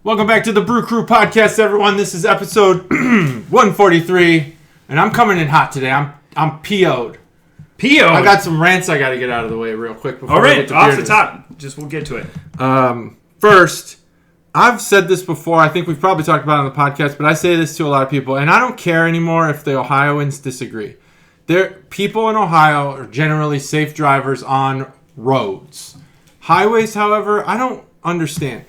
Welcome back to the Brew Crew podcast, everyone. This is episode 143, and I'm coming in hot today. I'm PO'd. PO'd? I got some rants I got to get out of the way real quick before All we right, get to off the top. We'll get to it. First, I've said this before. I think we've probably talked about it on the podcast, but I say this to a lot of people, and I don't care anymore if the Ohioans disagree. People in Ohio are generally safe drivers on roads. Highways, however, I don't understand.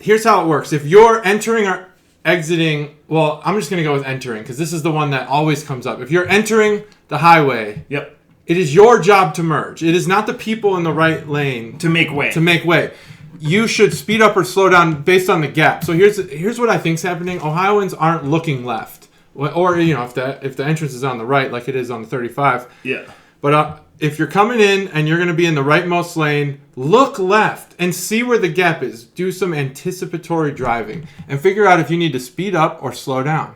Here's how it works. If you're entering or exiting, well, I'm just going to go with entering because this is the one that always comes up. If you're entering the highway, Yep. It is your job to merge. It is not the people in the right lane To make way. You should speed up or slow down based on the gap. So here's what I think is happening. Ohioans aren't looking left. Or, if the entrance is on the right like it is on the 35. Yeah. But if you're coming in and you're going to be in the rightmost lane, look left and see where the gap is. Do some anticipatory driving and figure out if you need to speed up or slow down.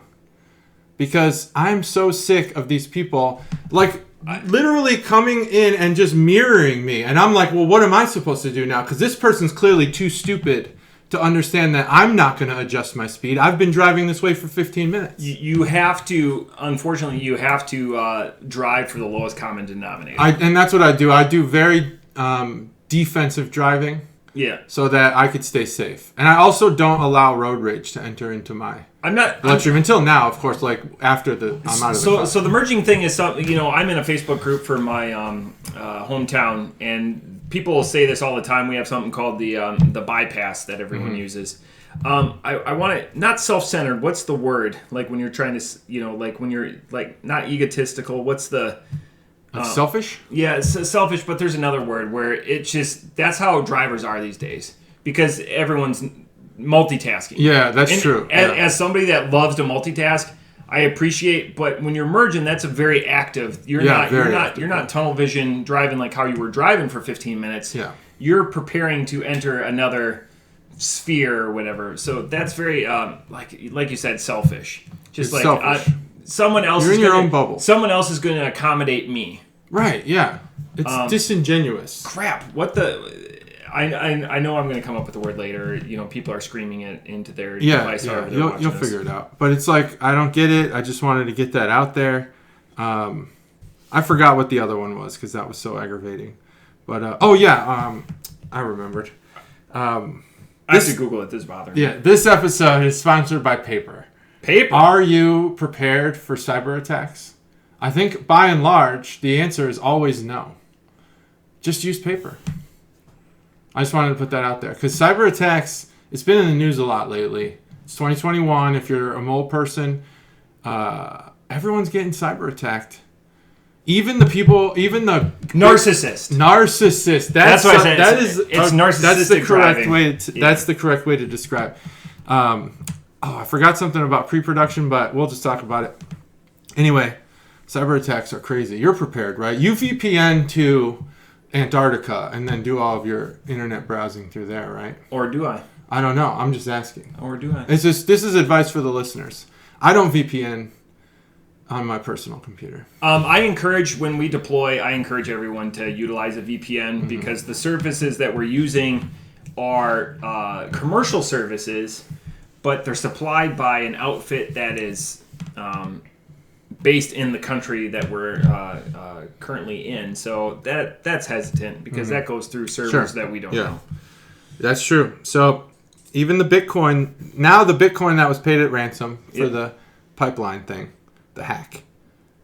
Because I'm so sick of these people, literally coming in and just mirroring me. And I'm like, well, what am I supposed to do now? Because this person's clearly too stupid to understand that I'm not going to adjust my speed. I've been driving this way for 15 minutes. You have to, unfortunately, drive for the lowest common denominator. And that's what I do. I do very defensive driving. Yeah. So that I could stay safe. And I also don't allow road rage to enter into my bloodstream until now, of course, after I'm out of the car. So the merging thing is something, I'm in a Facebook group for my hometown, and people say this all the time. We have something called the bypass that everyone uses. I want it not self-centered. What's the word? Like when you're trying to, when you're not egotistical. What's the selfish? Yeah, it's selfish, but there's another word where it's just that's how drivers are these days because everyone's multitasking. Yeah, that's true. As somebody that loves to multitask, I appreciate, but when you're merging, that's a very active. You're not tunnel vision driving like how you were driving for 15 minutes. Yeah. You're preparing to enter another sphere or whatever. So that's very like you said, selfish. Just it's selfish. Someone else. You're in your own bubble. Someone else is going to accommodate me. Right. Yeah. It's disingenuous. Crap. What the? I know I'm going to come up with the word later. People are screaming it into their device. Yeah. You'll figure it out. But it's like I don't get it. I just wanted to get that out there. I forgot what the other one was because that was so aggravating. But I remembered. I have to Google it. This is bothering me. Yeah. This episode is sponsored by Paper. Paper. Are you prepared for cyber attacks? I think by and large, the answer is always no. Just use paper. I just wanted to put that out there. Because cyber attacks, it's been in the news a lot lately. It's 2021. If you're a mole person, everyone's getting cyber attacked. Even the narcissist. Narcissist. That's what I said. It's narcissistic. That's the correct way. That's the correct way to describe. I forgot something about pre-production, but we'll just talk about it. Anyway, cyber attacks are crazy. You're prepared, right? You VPN to Antarctica and then do all of your internet browsing through there, right? Or do I? I don't know. I'm just asking. Or do I? This is advice for the listeners. I don't VPN on my personal computer. When we deploy, I encourage everyone to utilize a VPN because the services that we're using are commercial services, but they're supplied by an outfit that is based in the country that we're currently in. So that's hesitant because that goes through servers that we don't know. That's true. So even the Bitcoin that was paid at ransom for the pipeline thing, the hack,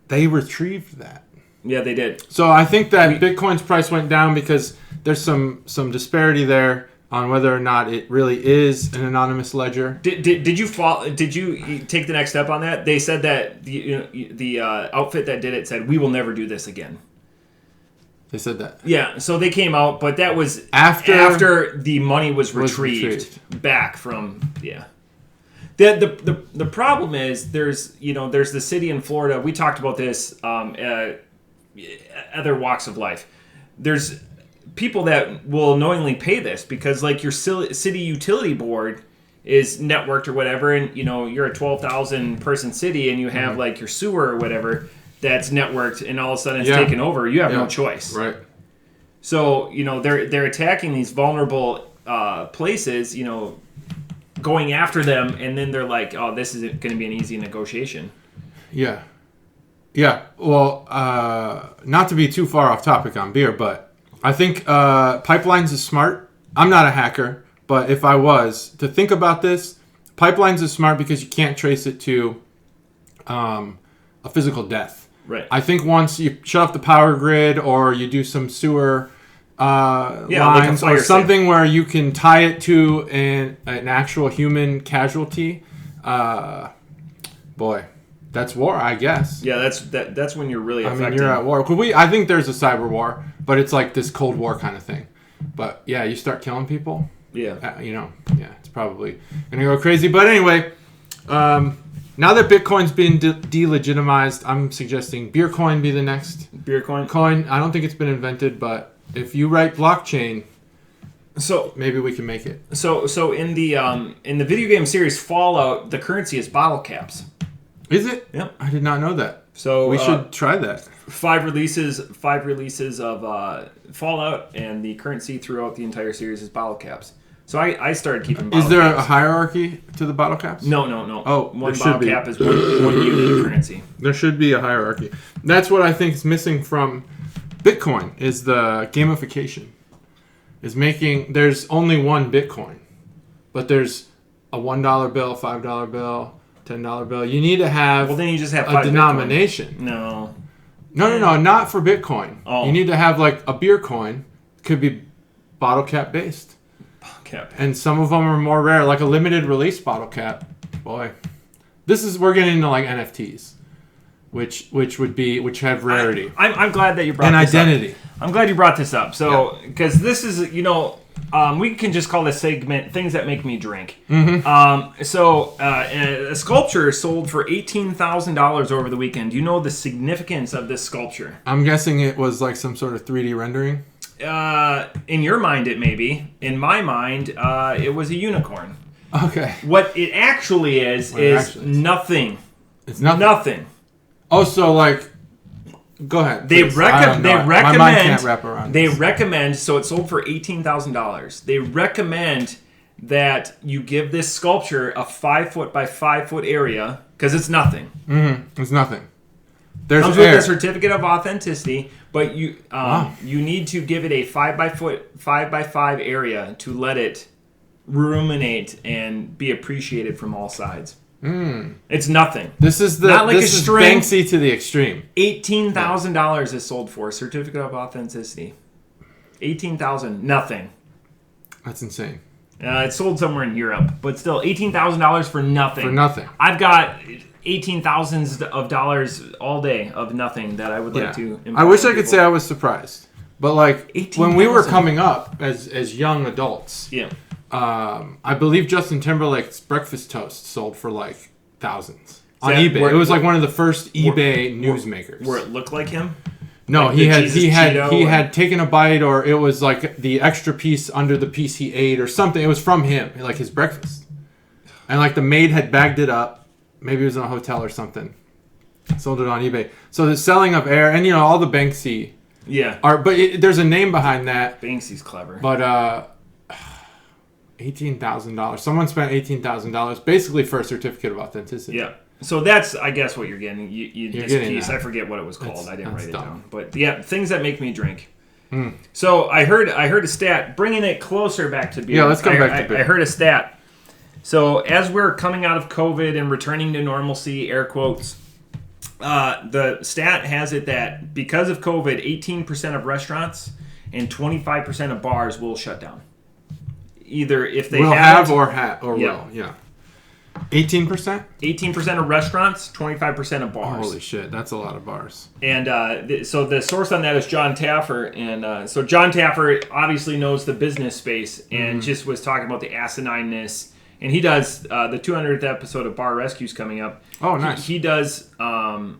they retrieved that. Yeah, they did. So I think that Bitcoin's price went down because there's some disparity there on whether or not it really is an anonymous ledger. Did you take the next step on that? They said that the outfit that did it said we will never do this again. They said that. Yeah, so they came out, but that was after the money was retrieved back from The problem is there's the city in Florida. We talked about this other walks of life. There's people that will knowingly pay this because like your city utility board is networked or whatever, and you're a 12,000 person city and you have like your sewer or whatever that's networked, and all of a sudden it's taken over. You have no choice, right? So they're attacking these vulnerable places. going after them, and then they're like, "Oh, this isn't going to be an easy negotiation." Yeah. Yeah. Well, not to be too far off topic on beer, but I think pipelines is smart. I'm not a hacker, but if I was to think about this, pipelines is smart because you can't trace it to a physical death. Right. I think once you shut off the power grid or you do some sewer lines like or something where you can tie it to an actual human casualty, boy, that's war, I guess. Yeah, that's when you're really affected. I mean, you're at war. I think there's a cyber war, but it's like this Cold War kind of thing. But yeah, you start killing people. Yeah. It's probably gonna go crazy. But anyway, now that Bitcoin's been delegitimized, I'm suggesting beer coin be the next beer coin. I don't think it's been invented, but if you write blockchain, so maybe we can make it. So in the video game series Fallout, the currency is bottle caps. Is it? Yep. I did not know that. So we should try that. 5 releases of Fallout, and the currency throughout the entire series is bottle caps. So I started keeping bottle caps. Is there a hierarchy to the bottle caps? No. Oh, one bottle cap is one unique currency. There should be a hierarchy. That's what I think is missing from Bitcoin, is the gamification. There's only one Bitcoin, but there's a $1 bill, $5 bill, $10 bill. You need to have then you just have a denomination. Bitcoin. No, not for Bitcoin. Oh. You need to have like a beer coin. Could be bottle cap based. Cap. And some of them are more rare, like a limited release bottle cap. Boy, we're getting into like NFTs, which have rarity. I'm glad that you brought this identity. I'm glad you brought this up. So because this is we can just call this segment "Things That Make Me Drink." Mm-hmm. A sculpture sold for $18,000 over the weekend. Do you know the significance of this sculpture? I'm guessing it was like some sort of 3D rendering. In your mind, it may be. In my mind, it was a unicorn. Okay. What it actually is nothing. It's nothing. Nothing. Oh, so like, go ahead. They recommend. My mind can't wrap around. They recommend. So it sold for $18,000. They recommend that you give this sculpture a 5 foot by 5 foot area because it's nothing. Mm-hmm. It's nothing. Comes with a certificate of authenticity, but you need to give it a 5 by 5 area to let it ruminate and be appreciated from all sides. It's nothing. This is Banksy to the extreme. $18,000 is sold for certificate of authenticity. $18,000, nothing. That's insane. It's sold somewhere in Europe, but still $18,000 for nothing. For nothing. I've got $18,000 all day of nothing that I would like to. I wish I could say I was surprised, but like when we were coming up as young adults, I believe Justin Timberlake's breakfast toast sold for like thousands on eBay. It was like one of the first eBay newsmakers. Where it looked like him. No, like he had taken a bite, or it was like the extra piece under the piece he ate, or something. It was from him, like his breakfast, and like the maid had bagged it up. Maybe it was in a hotel or something. Sold it on eBay. So the selling of air, and all the Banksy art, but there's a name behind that. Banksy's clever. But $18,000. Someone spent $18,000 basically for a certificate of authenticity. Yeah. So that's, I guess, what you're getting. This piece, I forget what it was called. I didn't write it down. But yeah, things that make me drink. So I heard a stat, bringing it closer back to beer. Yeah, let's come back to beer. I heard a stat. So as we're coming out of COVID and returning to normalcy, air quotes, the stat has it that because of COVID, 18% of restaurants and 25% of bars will shut down. Either if they will 18%? 18% of restaurants, 25% of bars. Holy shit, that's a lot of bars. And so the source on that is John Taffer. And so John Taffer obviously knows the business space and just was talking about the asinineness. And he does the 200th episode of Bar Rescues coming up. Oh, nice. He does a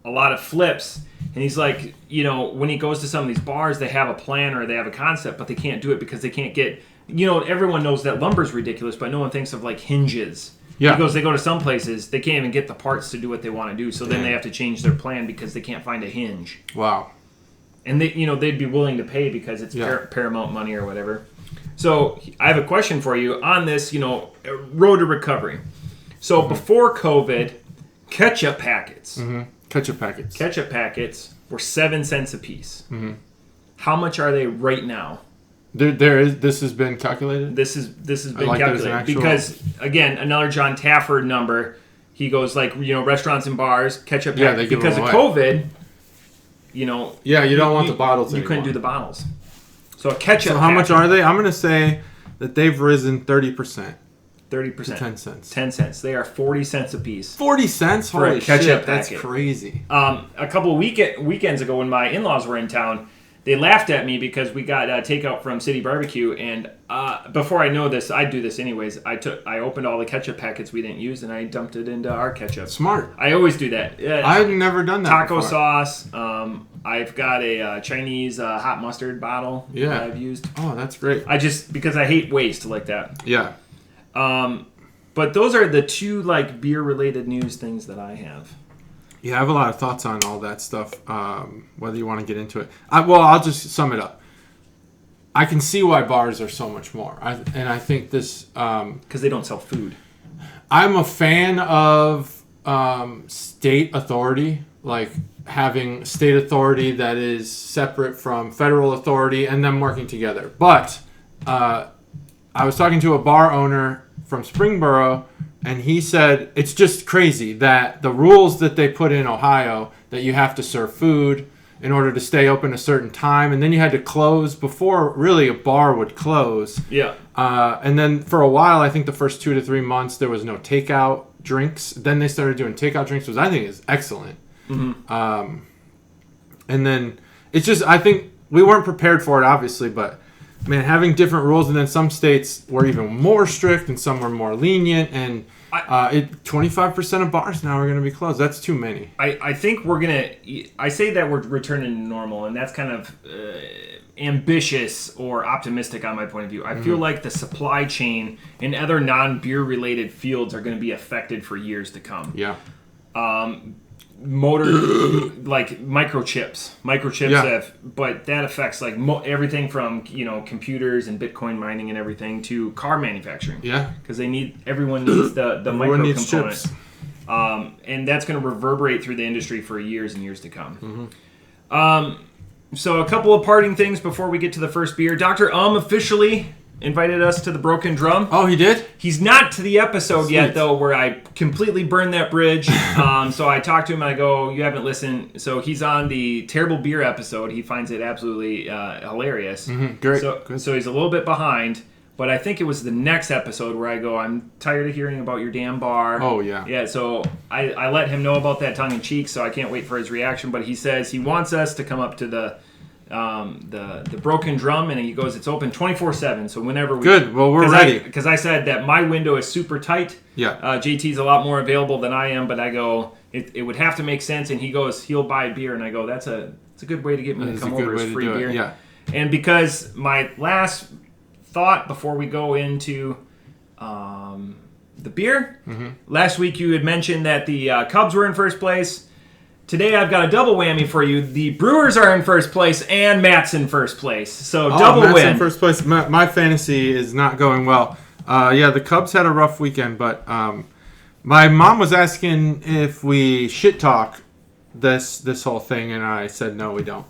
lot of flips. And he's like, when he goes to some of these bars, they have a plan or they have a concept, but they can't do it because they can't get... everyone knows that lumber's ridiculous, but no one thinks of like hinges. Yeah. He goes, they go to some places, they can't even get the parts to do what they want to do, so then they have to change their plan because they can't find a hinge. Wow. And they'd be willing to pay because it's paramount money or whatever. So I have a question for you on this, road to recovery. So before COVID, ketchup packets. Ketchup packets Were 7 cents a piece. How much are they right now? This has been calculated? This has been calculated. Because, again, another John Tafford number, he goes restaurants and bars, ketchup packets. Because of COVID, Yeah, you don't want the bottles anymore. You couldn't do the bottles. So a ketchup So how much are they? I'm going to say that they've risen 30%. 30%. To 10 cents. 10 cents. They are 40 cents a piece. 40 cents? For Holy a ketchup shit, packet. that's crazy. A couple of weekends ago when my in-laws were in town, they laughed at me because we got takeout from City Barbecue, and before I know this, I do this anyways. I opened all the ketchup packets we didn't use, and I dumped it into our ketchup. Smart. I always do that. I've never done that Taco before. sauce. I've got a Chinese hot mustard bottle that I've used. Oh, that's great. Because I hate waste like that. Yeah. But those are the two beer-related news things that I have. Yeah, I have a lot of thoughts on all that stuff, whether you want to get into it. I'll just sum it up. I can see why bars are so much more. I think this... Because they don't sell food. I'm a fan of state authority, like having state authority that is separate from federal authority and them working together. But I was talking to a bar owner from Springboro, and he said it's just crazy that the rules that they put in Ohio, that you have to serve food in order to stay open a certain time, and then you had to close before really a bar would close. Yeah. And then for a while, I think the first 2 to 3 months, there was no takeout drinks. Then they started doing takeout drinks, which I think is excellent. And then it's just, I think we weren't prepared for it, obviously, but man, having different rules, and then some states were even more strict and some were more lenient, and 25% of bars now are going to be closed. That's too many. I think we're going to... I say that we're returning to normal, and that's kind of ambitious or optimistic on my point of view. I feel like the supply chain and other non-beer related fields are going to be affected for years to come. Yeah. Motor microchips but that affects everything from computers and Bitcoin mining and everything to car manufacturing, because everyone needs the micro components, and that's going to reverberate through the industry for years and years to come. So a couple of parting things before we get to the first beer. Dr. Officially invited us to the Broken Drum. Oh, he did? He's not to the episode yet, though, where I completely burned that bridge. So I talked to him, and I go, you haven't listened. So he's on the Terrible Beer episode. He finds it absolutely hilarious. Great. So he's a little bit behind, but I think it was the next episode where I go, I'm tired of hearing about your damn bar. Oh, yeah. Yeah, so I let him know about that tongue-in-cheek, so I can't wait for his reaction. But he says he wants us to come up to the Broken Drum, and he goes, it's open 24/7, so whenever we... Good, well, we're ready. Because I said that my window is super tight. Yeah. JT's a lot more available than I am, but I go, it would have to make sense, and he goes, he'll buy beer, and I go, it's a good way to get me to come over, is free beer. Yeah. And because my last thought before we go into the beer, last week you had mentioned that the Cubs were in first place. Today I've got a double whammy for you. The Brewers are in first place and Matt's in first place. So double Matt's win. in first place. My fantasy is not going well. The Cubs had a rough weekend, but my mom was asking if we shit talk this whole thing, and I said no, we don't.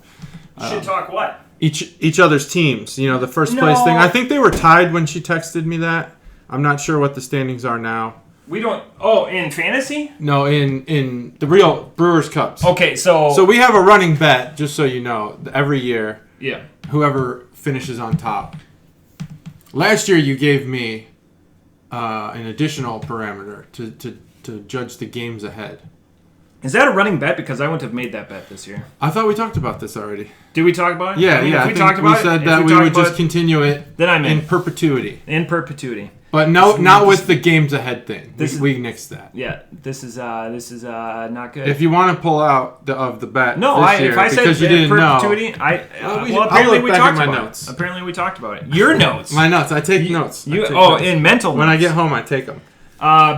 Shit talk what? Each other's teams. The first place thing. I think they were tied when she texted me that. I'm not sure what the standings are now. We don't... Oh, in fantasy? No, in the real Brewers Cubs. Okay, so we have a running bet, just so you know, every year. Yeah. Whoever finishes on top. Last year you gave me an additional parameter to judge the games ahead. Is that a running bet? Because I wouldn't have made that bet this year. I thought we talked about this already. Did we talk about it? Yeah, If we talked about we said that we would just continue it then I'm in perpetuity. In perpetuity. But not with the games ahead thing. We nixed that. Yeah, this is not good. If you want to pull out of the bet, no, if I said in perpetuity, apparently we talked about it. Apparently we talked about it. Your notes. My notes. I take notes. In mental notes. When I get home, I take them.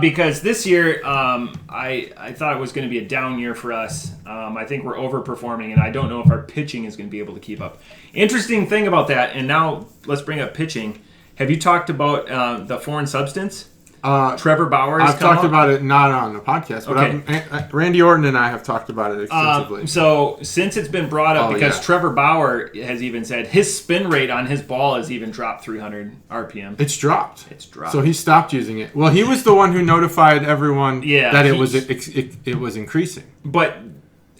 Because this year, I thought it was going to be a down year for us. I think we're overperforming, and I don't know if our pitching is going to be able to keep up. Interesting thing about that, and now let's bring up pitching. Have you talked about the foreign substance? Trevor Bauer. I've talked about it not on the podcast, but Okay. Randy Orton and I have talked about it extensively. So since it's been brought up, because Trevor Bauer has even said his spin rate on his ball has even dropped 300 RPM. It's dropped. It's dropped. So he stopped using it. Well, he was the one who notified everyone that it was increasing. But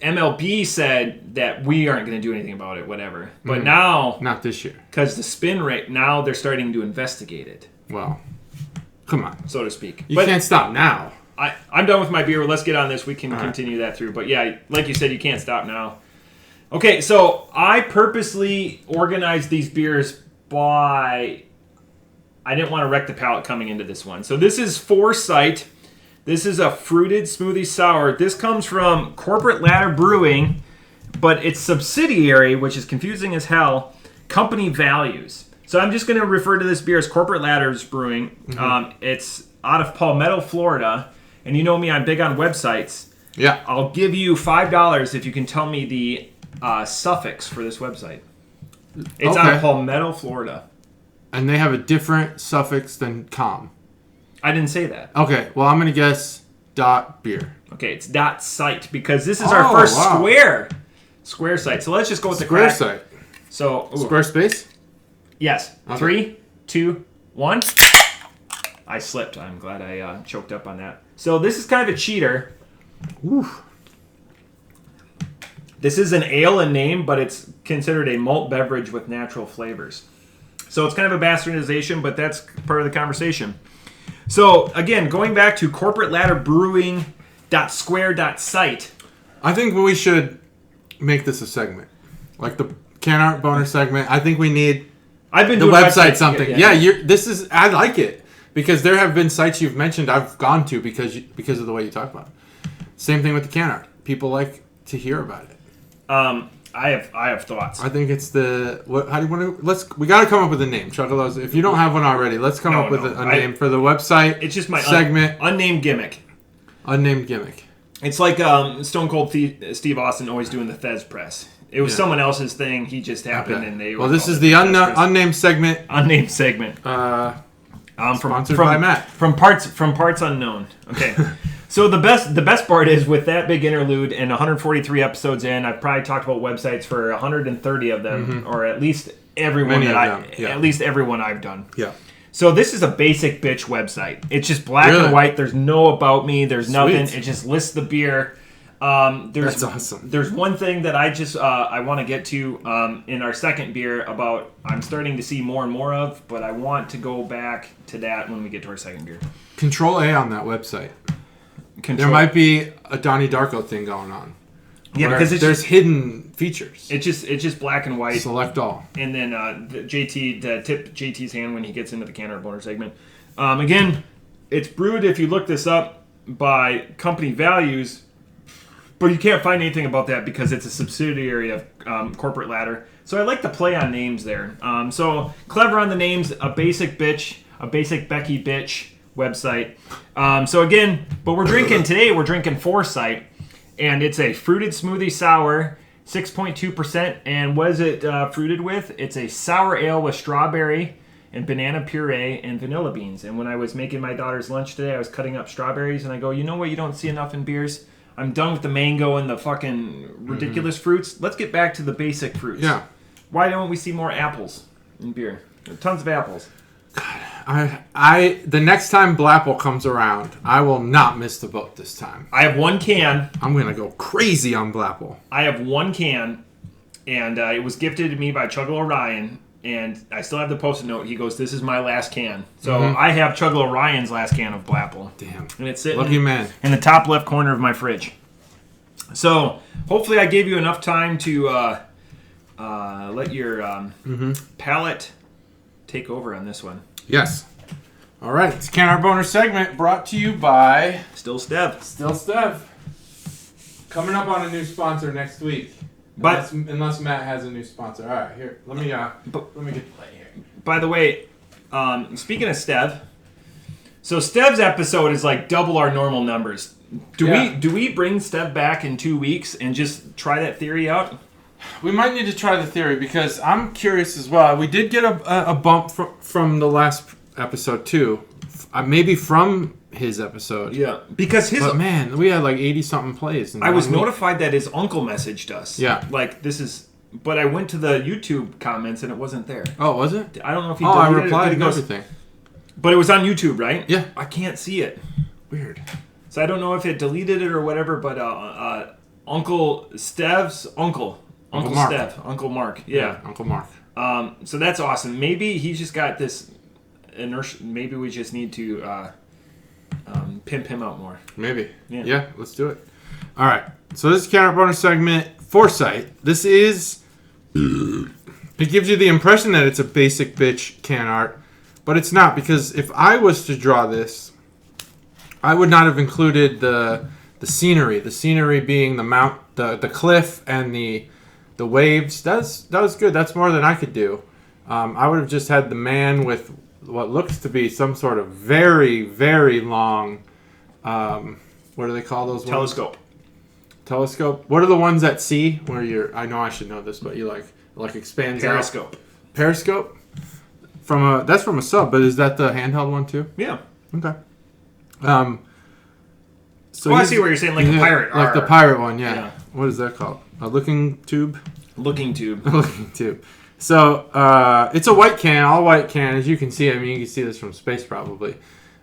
MLB said that we aren't going to do anything about it, whatever. But now, not this year, because the spin rate, now they're starting to investigate it. Well, come on, so to speak. You can't stop now. I'm done with my beer. Let's get on this. We can continue that through. But yeah, like you said, you can't stop now. Okay, so I purposely organized these beers by... I didn't want to wreck the palate coming into this one. So this is Foresight. This is a fruited smoothie sour. This comes from Corporate Ladder Brewing, but its subsidiary, which is confusing as hell, Company Values. So I'm just going to refer to this beer as Corporate Ladders Brewing. It's out of Palmetto, Florida. And you know me, I'm big on websites. Yeah. I'll give you $5 if you can tell me the suffix for this website. It's out of Palmetto, Florida. And they have a different suffix than com. I didn't say that. Okay, well, I'm going to guess .beer. Okay, it's .site because this is our first square site. So let's just go with the Square site. So Squarespace? Yes. Okay. 3, 2, 1. I slipped. I'm glad I choked up on that. So this is kind of a cheater. Oof. This is an ale in name, but it's considered a malt beverage with natural flavors. So it's kind of a bastardization, but that's part of the conversation. So again, going back to Corporate Ladder Brewing.square.site. I think we should make this a segment. Like the can art boner segment. I think we need I've been the doing website something. Yeah. I like it. Because there have been sites you've mentioned I've gone to because of the way you talk about it. Same thing with the can art. People like to hear about it. I have thoughts. I think it's the how do you want to we got to come up with a name. Chuckles, if you don't have one already, let's come up with a name for the website. It's just my segment unnamed gimmick. Unnamed gimmick. It's like Stone Cold Steve Austin always doing the Thez press. It was someone else's thing. He just happened, and they. Well, this is the unnamed segment. Unnamed segment. Sponsored by Matt. From parts unknown. Okay. So the best part is with that big interlude and 143 episodes in, I've probably talked about websites for 130 of them, or at least everyone at least everyone I've done. Yeah. So this is a basic bitch website. It's just black and white. There's no about me. There's nothing. It just lists the beer. That's awesome. There's one thing that I just I want to get to in our second beer about I'm starting to see more and more of, but I want to go back to that when we get to our second beer. Control A on that website. There might be a Donnie Darko thing going on. Yeah, because there's hidden features. It's just black and white. Select all. And then tip JT's hand when he gets into the can or boner segment. Again, it's brewed, if you look this up, by Company Values, but you can't find anything about that because it's a subsidiary of Corporate Ladder. So I like the play on names there. So clever on the names, a basic Becky bitch website. So again, but we're drinking Foresight, and it's a fruited smoothie sour, 6.2%. And what is it fruited with? It's a sour ale with strawberry and banana puree and vanilla beans. And when I was making my daughter's lunch today, I was cutting up strawberries, and I go, you know what you don't see enough in beers? I'm done with the mango and the fucking ridiculous fruits. Let's get back to the basic fruits. Yeah. Why don't we see more apples in beer? There are tons of apples. The next time Blapple comes around, I will not miss the boat this time. I have one can. I'm going to go crazy on Blapple. I have one can, and it was gifted to me by Chuggle Orion, and I still have the post-it note. He goes, this is my last can. So I have Chuggle Orion's last can of Blapple. Damn. And it's sitting Lucky man. In the top left corner of my fridge. So hopefully I gave you enough time to let your palate take over on this one. Yes. All right. It's Can Our Boner segment brought to you by Still Stev. Coming up on a new sponsor next week. But unless Matt has a new sponsor. All right, here. Let me get the play here. By the way, speaking of Stev, so Stev's episode is like double our normal numbers. Do we bring Stev back in 2 weeks and just try that theory out? We might need to try the theory because I'm curious as well. We did get a bump from the last episode too. Maybe from his episode. Yeah. Because his... But man, we had like 80-something plays. I was notified that his uncle messaged us. Yeah. Like, this is... But I went to the YouTube comments and it wasn't there. Oh, was it? I don't know if he I deleted replied it. to everything. But it was on YouTube, right? Yeah. I can't see it. Weird. So I don't know if it deleted it or whatever, but Uncle Stev's uncle. Uncle Mark. Stev. Uncle Mark. Yeah. Uncle Mark. So that's awesome. Maybe he's just got this inertia. Maybe we just need to pimp him out more. Maybe. Yeah. Yeah, let's do it. All right. So this is Can Art bonus segment, Foresight. This is... It gives you the impression that it's a basic bitch can art, but it's not, because if I was to draw this, I would not have included the scenery. The scenery being the cliff and the waves. That was good. That's more than I could do. I would have just had the man with what looks to be some sort of very, very long, what do they call those ones? Telescope. Telescope. What are the ones at sea where I know I should know this, but you like expands Periscope. out? Periscope. That's from a sub, but is that the handheld one too? Yeah. Okay. So I see what you're saying, like a pirate. Like the pirate one, yeah. Yeah. What is that called? A looking tube? Looking tube. A looking tube. So it's a white can, all white can, as you can see. I mean, you can see this from space probably.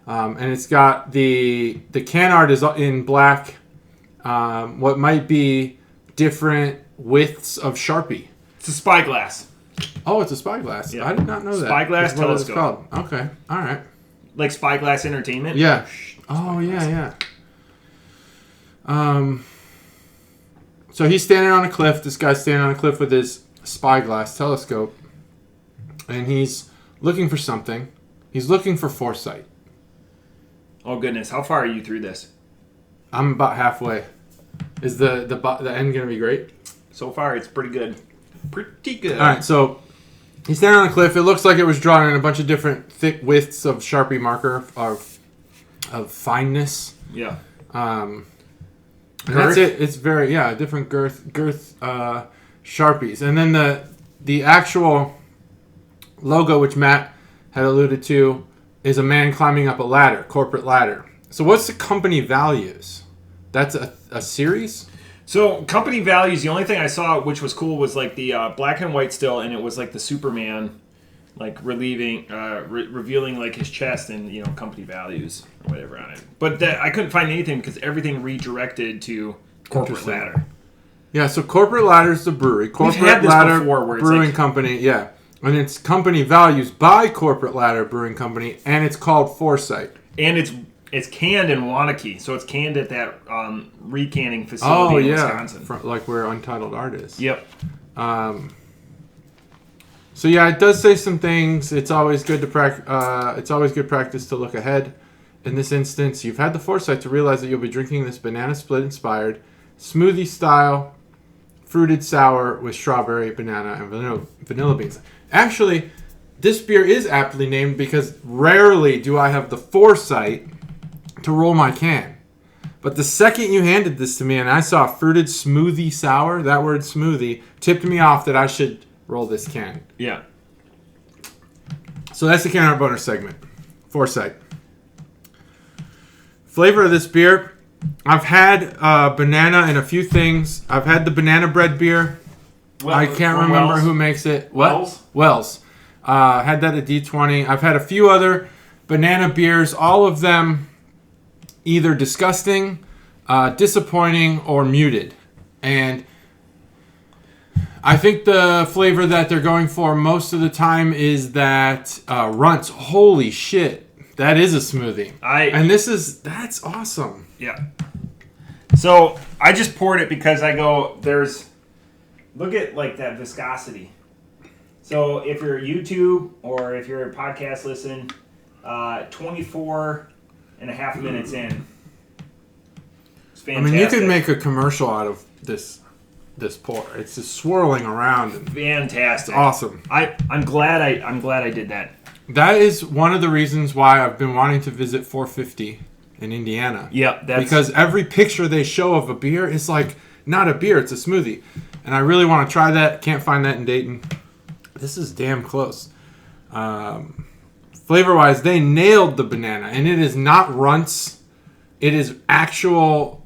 And it's got the can art is in black. What might be different widths of Sharpie. It's a spyglass. Oh, it's a spyglass. Yeah. I did not know that. Spyglass That's what it's telescope. called. Okay. All right. Like Spyglass Entertainment? Yeah. Oh, yeah. So he's standing on a cliff. This guy's standing on a cliff with his spyglass telescope. And he's looking for something. He's looking for foresight. Oh, goodness. How far are you through this? I'm about halfway. Is the end going to be great? So far, it's pretty good. Pretty good. All right, so he's standing on a cliff. It looks like it was drawn in a bunch of different thick widths of Sharpie marker of fineness. Yeah. And that's it. It's very different girth Sharpies. And then the actual logo, which Matt had alluded to, is a man climbing up a ladder, corporate ladder. So what's the company values? That's a series? So company values, the only thing I saw which was cool was like the black and white still, and it was like the Superman, like revealing like his chest and company values or whatever on it. But I couldn't find anything because everything redirected to corporate ladder. Yeah, so corporate ladder is the brewery. Corporate We've had this ladder before where it's brewing like, company. Yeah, and it's company values by corporate ladder brewing company, and it's called Foresight. And it's canned in Wanakee, so it's canned at that recanning facility in Wisconsin. Like where Untitled Art is. Yep. So yeah, it does say some things. It's always good to it's always good practice to look ahead. In this instance, you've had the foresight to realize that you'll be drinking this banana split inspired smoothie style fruited sour with strawberry, banana, and vanilla beans. Actually, this beer is aptly named because rarely do I have the foresight to roll my can. But the second you handed this to me and I saw fruited smoothie sour, that word smoothie, tipped me off that I should roll this can. Yeah. So that's the Can Art bonus segment. Foresight. Flavor of this beer. I've had banana in a few things. I've had the banana bread beer. I can't remember Wells. who makes it. What? Wells? Wells. Had that at D20. I've had a few other banana beers. All of them either disgusting, disappointing, or muted. And I think the flavor that they're going for most of the time is that Runts. Holy shit. That is a smoothie. And that's awesome. Yeah. So I just poured it because I go, look at like that viscosity. So if you're YouTube or if you're a podcast listen, 24 and a half minutes in. It's fantastic. I mean, you could make a commercial out of this pour. It's just swirling around. And fantastic. It's awesome. I'm glad I did that. That is one of the reasons why I've been wanting to visit 450 in Indiana. Yeah, because every picture they show of a beer is like not a beer, it's a smoothie. And I really want to try that. Can't find that in Dayton. This is damn close. Flavor-wise, they nailed the banana. And it is not runts. It is actual,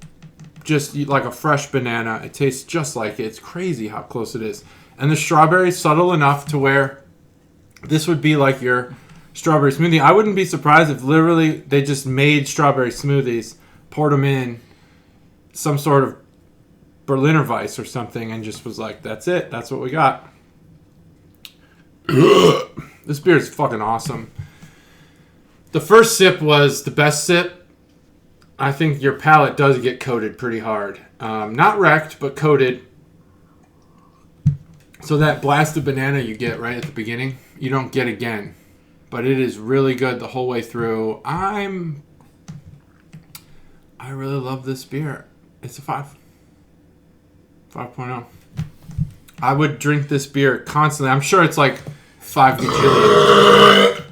just like a fresh banana. It tastes just like it. It's crazy how close it is. And the strawberry is subtle enough to where this would be like your strawberry smoothie. I wouldn't be surprised if literally they just made strawberry smoothies, poured them in some sort of Berliner Weiss or something, and just was like, that's it. That's what we got. This beer is fucking awesome. The first sip was the best sip. I think your palate does get coated pretty hard. Not wrecked, but coated. So that blast of banana you get right at the beginning, you don't get again. But it is really good the whole way through. I really love this beer. It's a 5.0. I would drink this beer constantly. I'm sure it's like 5 gajillion.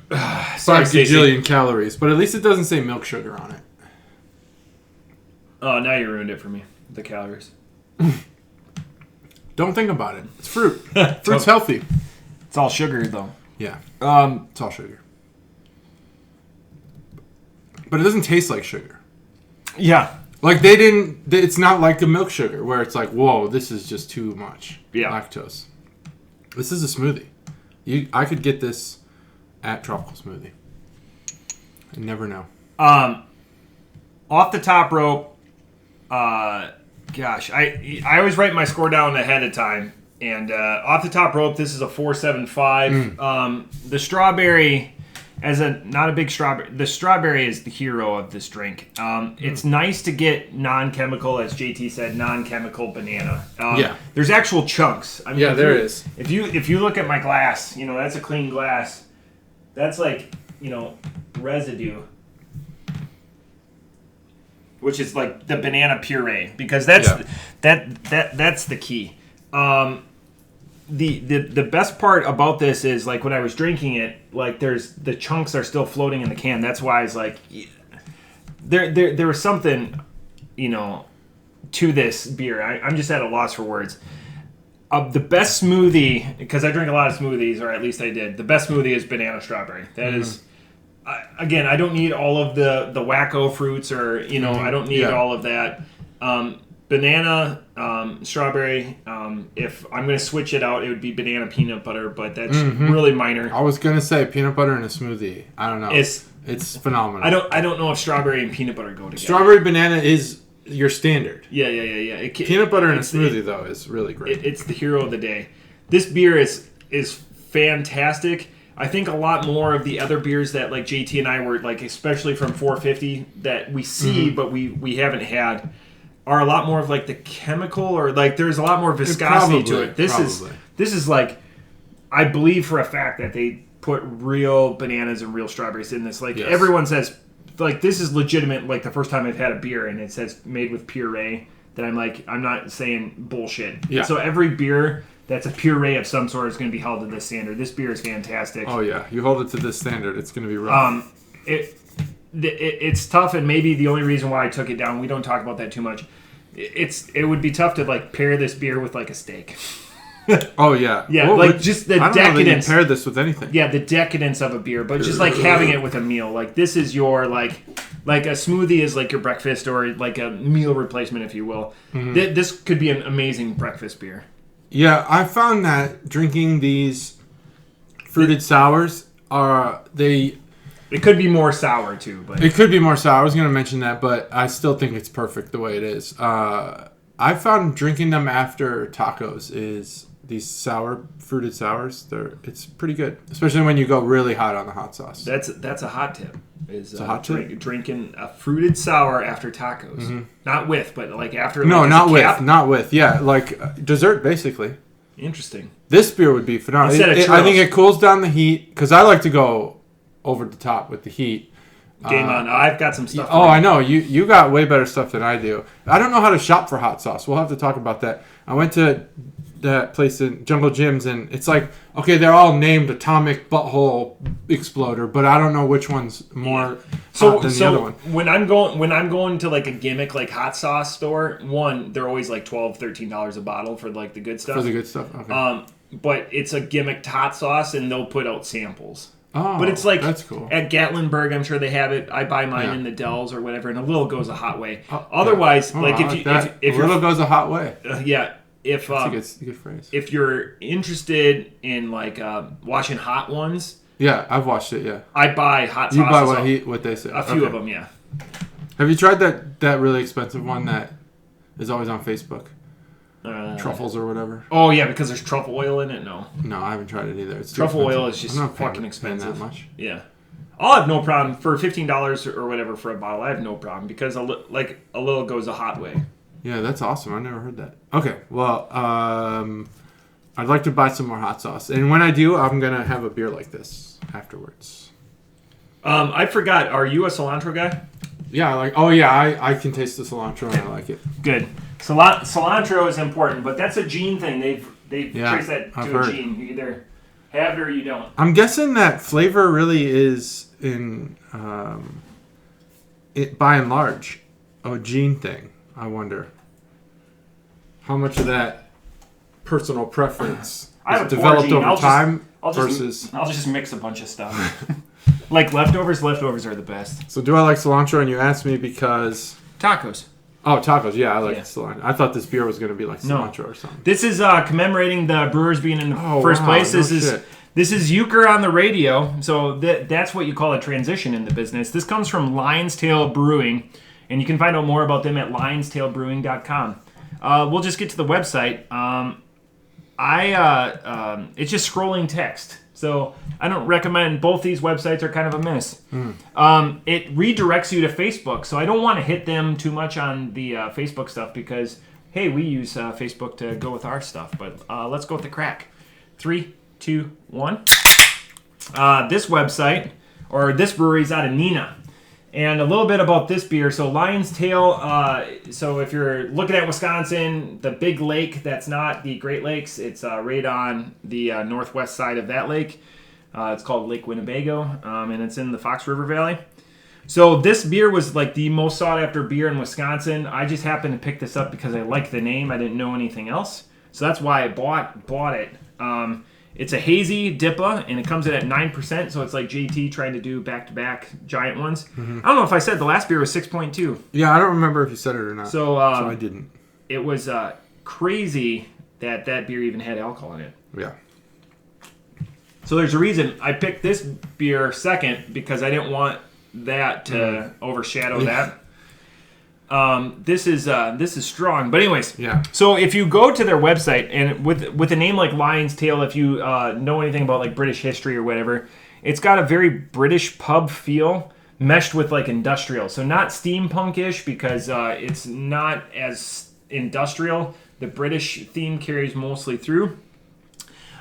5 gajillion calories. But at least it doesn't say milk sugar on it. Oh, now you ruined it for me. The calories. Don't think about it. It's fruit. Fruit's healthy. It's all sugar, though. Yeah. It's all sugar. But it doesn't taste like sugar. Yeah. Like they didn't... It's not like the milk sugar where it's like, whoa, this is just too much lactose. This is a smoothie. I could get this at Tropical Smoothie. I never know. Off the top rope, gosh, I always write my score down ahead of time. And off the top rope, this is a 4.75. The strawberry, not a big strawberry, the strawberry is the hero of this drink. It's nice to get non-chemical, as JT said, non-chemical banana. There's actual chunks. I mean, there is. If you look at my glass, that's a clean glass. That's like, residue. Which is like the banana puree, because that's the key. The best part about this is, like, when I was drinking it, like, the chunks are still floating in the can. That's why it's like there was something, to this beer. I'm just at a loss for words. The best smoothie, because I drink a lot of smoothies, or at least I did. The best smoothie is banana strawberry. That is. Again, I don't need all of the wacko fruits, or I don't need all of that. Banana, strawberry. If I'm going to switch it out, it would be banana peanut butter, but that's really minor. I was going to say peanut butter in a smoothie. I don't know. It's phenomenal. I don't know if strawberry and peanut butter go together. Strawberry banana is your standard. Yeah. Peanut butter in a smoothie, though, is really great. It's the hero of the day. This beer is fantastic. I think a lot more of the other beers that, like, JT and I were, like, especially from 450, that we see but we haven't had, are a lot more of, like, the chemical, or, like, there's a lot more viscosity to it. This is like, I believe for a fact that they put real bananas and real strawberries in this. Like, everyone says, like, this is legitimate, like, the first time I've had a beer and it says made with puree, that I'm like, I'm not saying bullshit. Yeah. So every beer that's a puree of some sort is going to be held to this standard. This beer is fantastic. Oh, yeah. You hold it to this standard, it's going to be rough. It's tough, and maybe the only reason why I took it down, we don't talk about that too much, it would be tough to, like, pair this beer with, like, a steak. Oh, yeah. Yeah, like, just the decadence. I don't know that you pair this with anything. Yeah, the decadence of a beer, but just, like, having it with a meal. Like, this is your, like a smoothie is like your breakfast, or like a meal replacement, if you will. This could be an amazing breakfast beer. Yeah, I found that drinking these fruited sours it could be more sour too, but it could be more sour. I was going to mention that, but I still think it's perfect the way it is. I found drinking them after tacos is these fruited sours. It's pretty good, especially when you go really hot on the hot sauce. That's a hot tip. It's a hot tip. Drinking a fruited sour after tacos, not with, but like after. No, like, not with. Yeah, like dessert basically. Interesting. This beer would be phenomenal. I think it cools down the heat, because I like to go over the top with the heat. Game on. I've got some stuff. I know. You got way better stuff than I do. I don't know how to shop for hot sauce. We'll have to talk about that. I went to that place in Jungle Gyms, and it's like, okay, they're all named Atomic Butthole Exploder, but I don't know which one's more hot than the other one. When I'm going to like a gimmick like hot sauce store, they're always like $12-13 a bottle for like the good stuff. For the good stuff, okay. But it's a gimmicked hot sauce, and they'll put out samples. Oh, but it's like that's cool. At Gatlinburg, I'm sure they have it. I buy mine in the Dells or whatever, and a little goes a hot way. Otherwise, if a little goes a hot way. If that's a good phrase. If you're interested in like watching hot ones, yeah, I've watched it. Yeah, I buy hot sauces. You buy what they say. A few of them, yeah. Have you tried that really expensive one that is always on Facebook? Truffles or whatever. Oh yeah, because there's truffle oil in it. No, I haven't tried it either. It's truffle oil is just fucking expensive. That much. Yeah, I'll have no problem for $15 or whatever for a bottle. I have no problem because a little goes a hot way. Yeah, that's awesome. I never heard that. Okay, well, I'd like to buy some more hot sauce, and when I do, I'm gonna have a beer like this afterwards. I forgot. Are you a cilantro guy? Yeah, I can taste the cilantro and I like it. Good. Cilantro is important, but that's a gene thing. They've traced that to a gene. You either have it or you don't. I'm guessing that flavor really is in it by and large a gene thing. I wonder how much of that personal preference is developed over time versus. I'll just mix a bunch of stuff. Like leftovers are the best. So do I like cilantro? And you asked me because tacos. Oh, tacos. Yeah, I like cilantro. I thought this beer was going to be like cilantro or something. This is commemorating the Brewers being in the first place. This is Uecker on the radio. So that's what you call a transition in the business. This comes from Lion's Tail Brewing, and you can find out more about them at lionstailbrewing.com. We'll just get to the website. It's just scrolling text. So I don't recommend. Both these websites are kind of a miss. It redirects you to Facebook, so I don't want to hit them too much on the Facebook stuff because, hey, we use Facebook to go with our stuff. But let's go with the crack. 3, 2, 1. This website, or this brewery is out of Neenah. And a little bit about this beer. So Lion's Tail, so if you're looking at Wisconsin, the big lake that's not the Great Lakes, it's right on the northwest side of that lake. It's called Lake Winnebago, and it's in the Fox River Valley. So this beer was like the most sought after beer in Wisconsin. I just happened to pick this up because I liked the name. I didn't know anything else. So that's why I bought it. It's a hazy DIPA, and it comes in at 9%, so it's like JT trying to do back-to-back giant ones. Mm-hmm. I don't know if I said the last beer was 6.2. Yeah, I don't remember if you said it or not. So I didn't. It was crazy that beer even had alcohol in it. Yeah. So there's a reason I picked this beer second, because I didn't want that to overshadow that. This is strong, but anyways, yeah. So if you go to their website, and with a name like Lion's Tail, if you know anything about like British history or whatever, it's got a very British pub feel meshed with like industrial. So not steampunk-ish, because it's not as industrial. The British theme carries mostly through.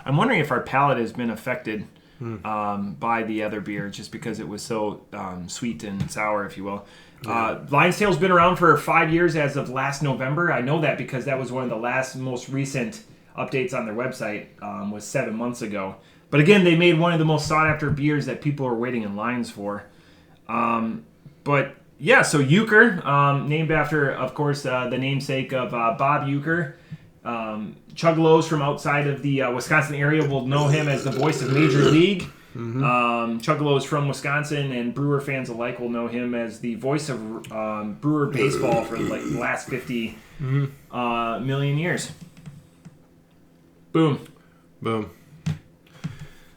I'm wondering if our palate has been affected by the other beer, just because it was so sweet and sour, if you will. Lion's Tail's been around for 5 years as of last November. I know that because that was one of the most recent updates on their website, was 7 months ago. But again, they made one of the most sought after beers that people are waiting in lines for. But yeah, so Uecker, named after, of course, the namesake of Bob Uecker. Chuggalos from outside of the Wisconsin area will know him as the voice of Major League. Mm-hmm. Chuggalos from Wisconsin and Brewer fans alike will know him as the voice of Brewer baseball for like the last 50 million years. Boom.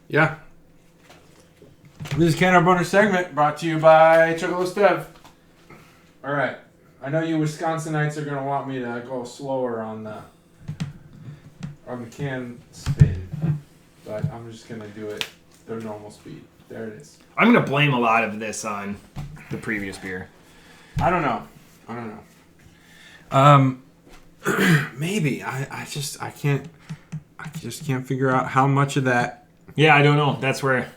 Yeah. This is Can Our Boner segment brought to you by Chuggalos Dev. All right. I know you Wisconsinites are going to want me to go slower on the can spin, but I'm just going to do it their normal speed. There it is. I'm going to blame a lot of this on the previous beer. I don't know. Maybe. I just can't figure out how much of that. Yeah, I don't know. That's where.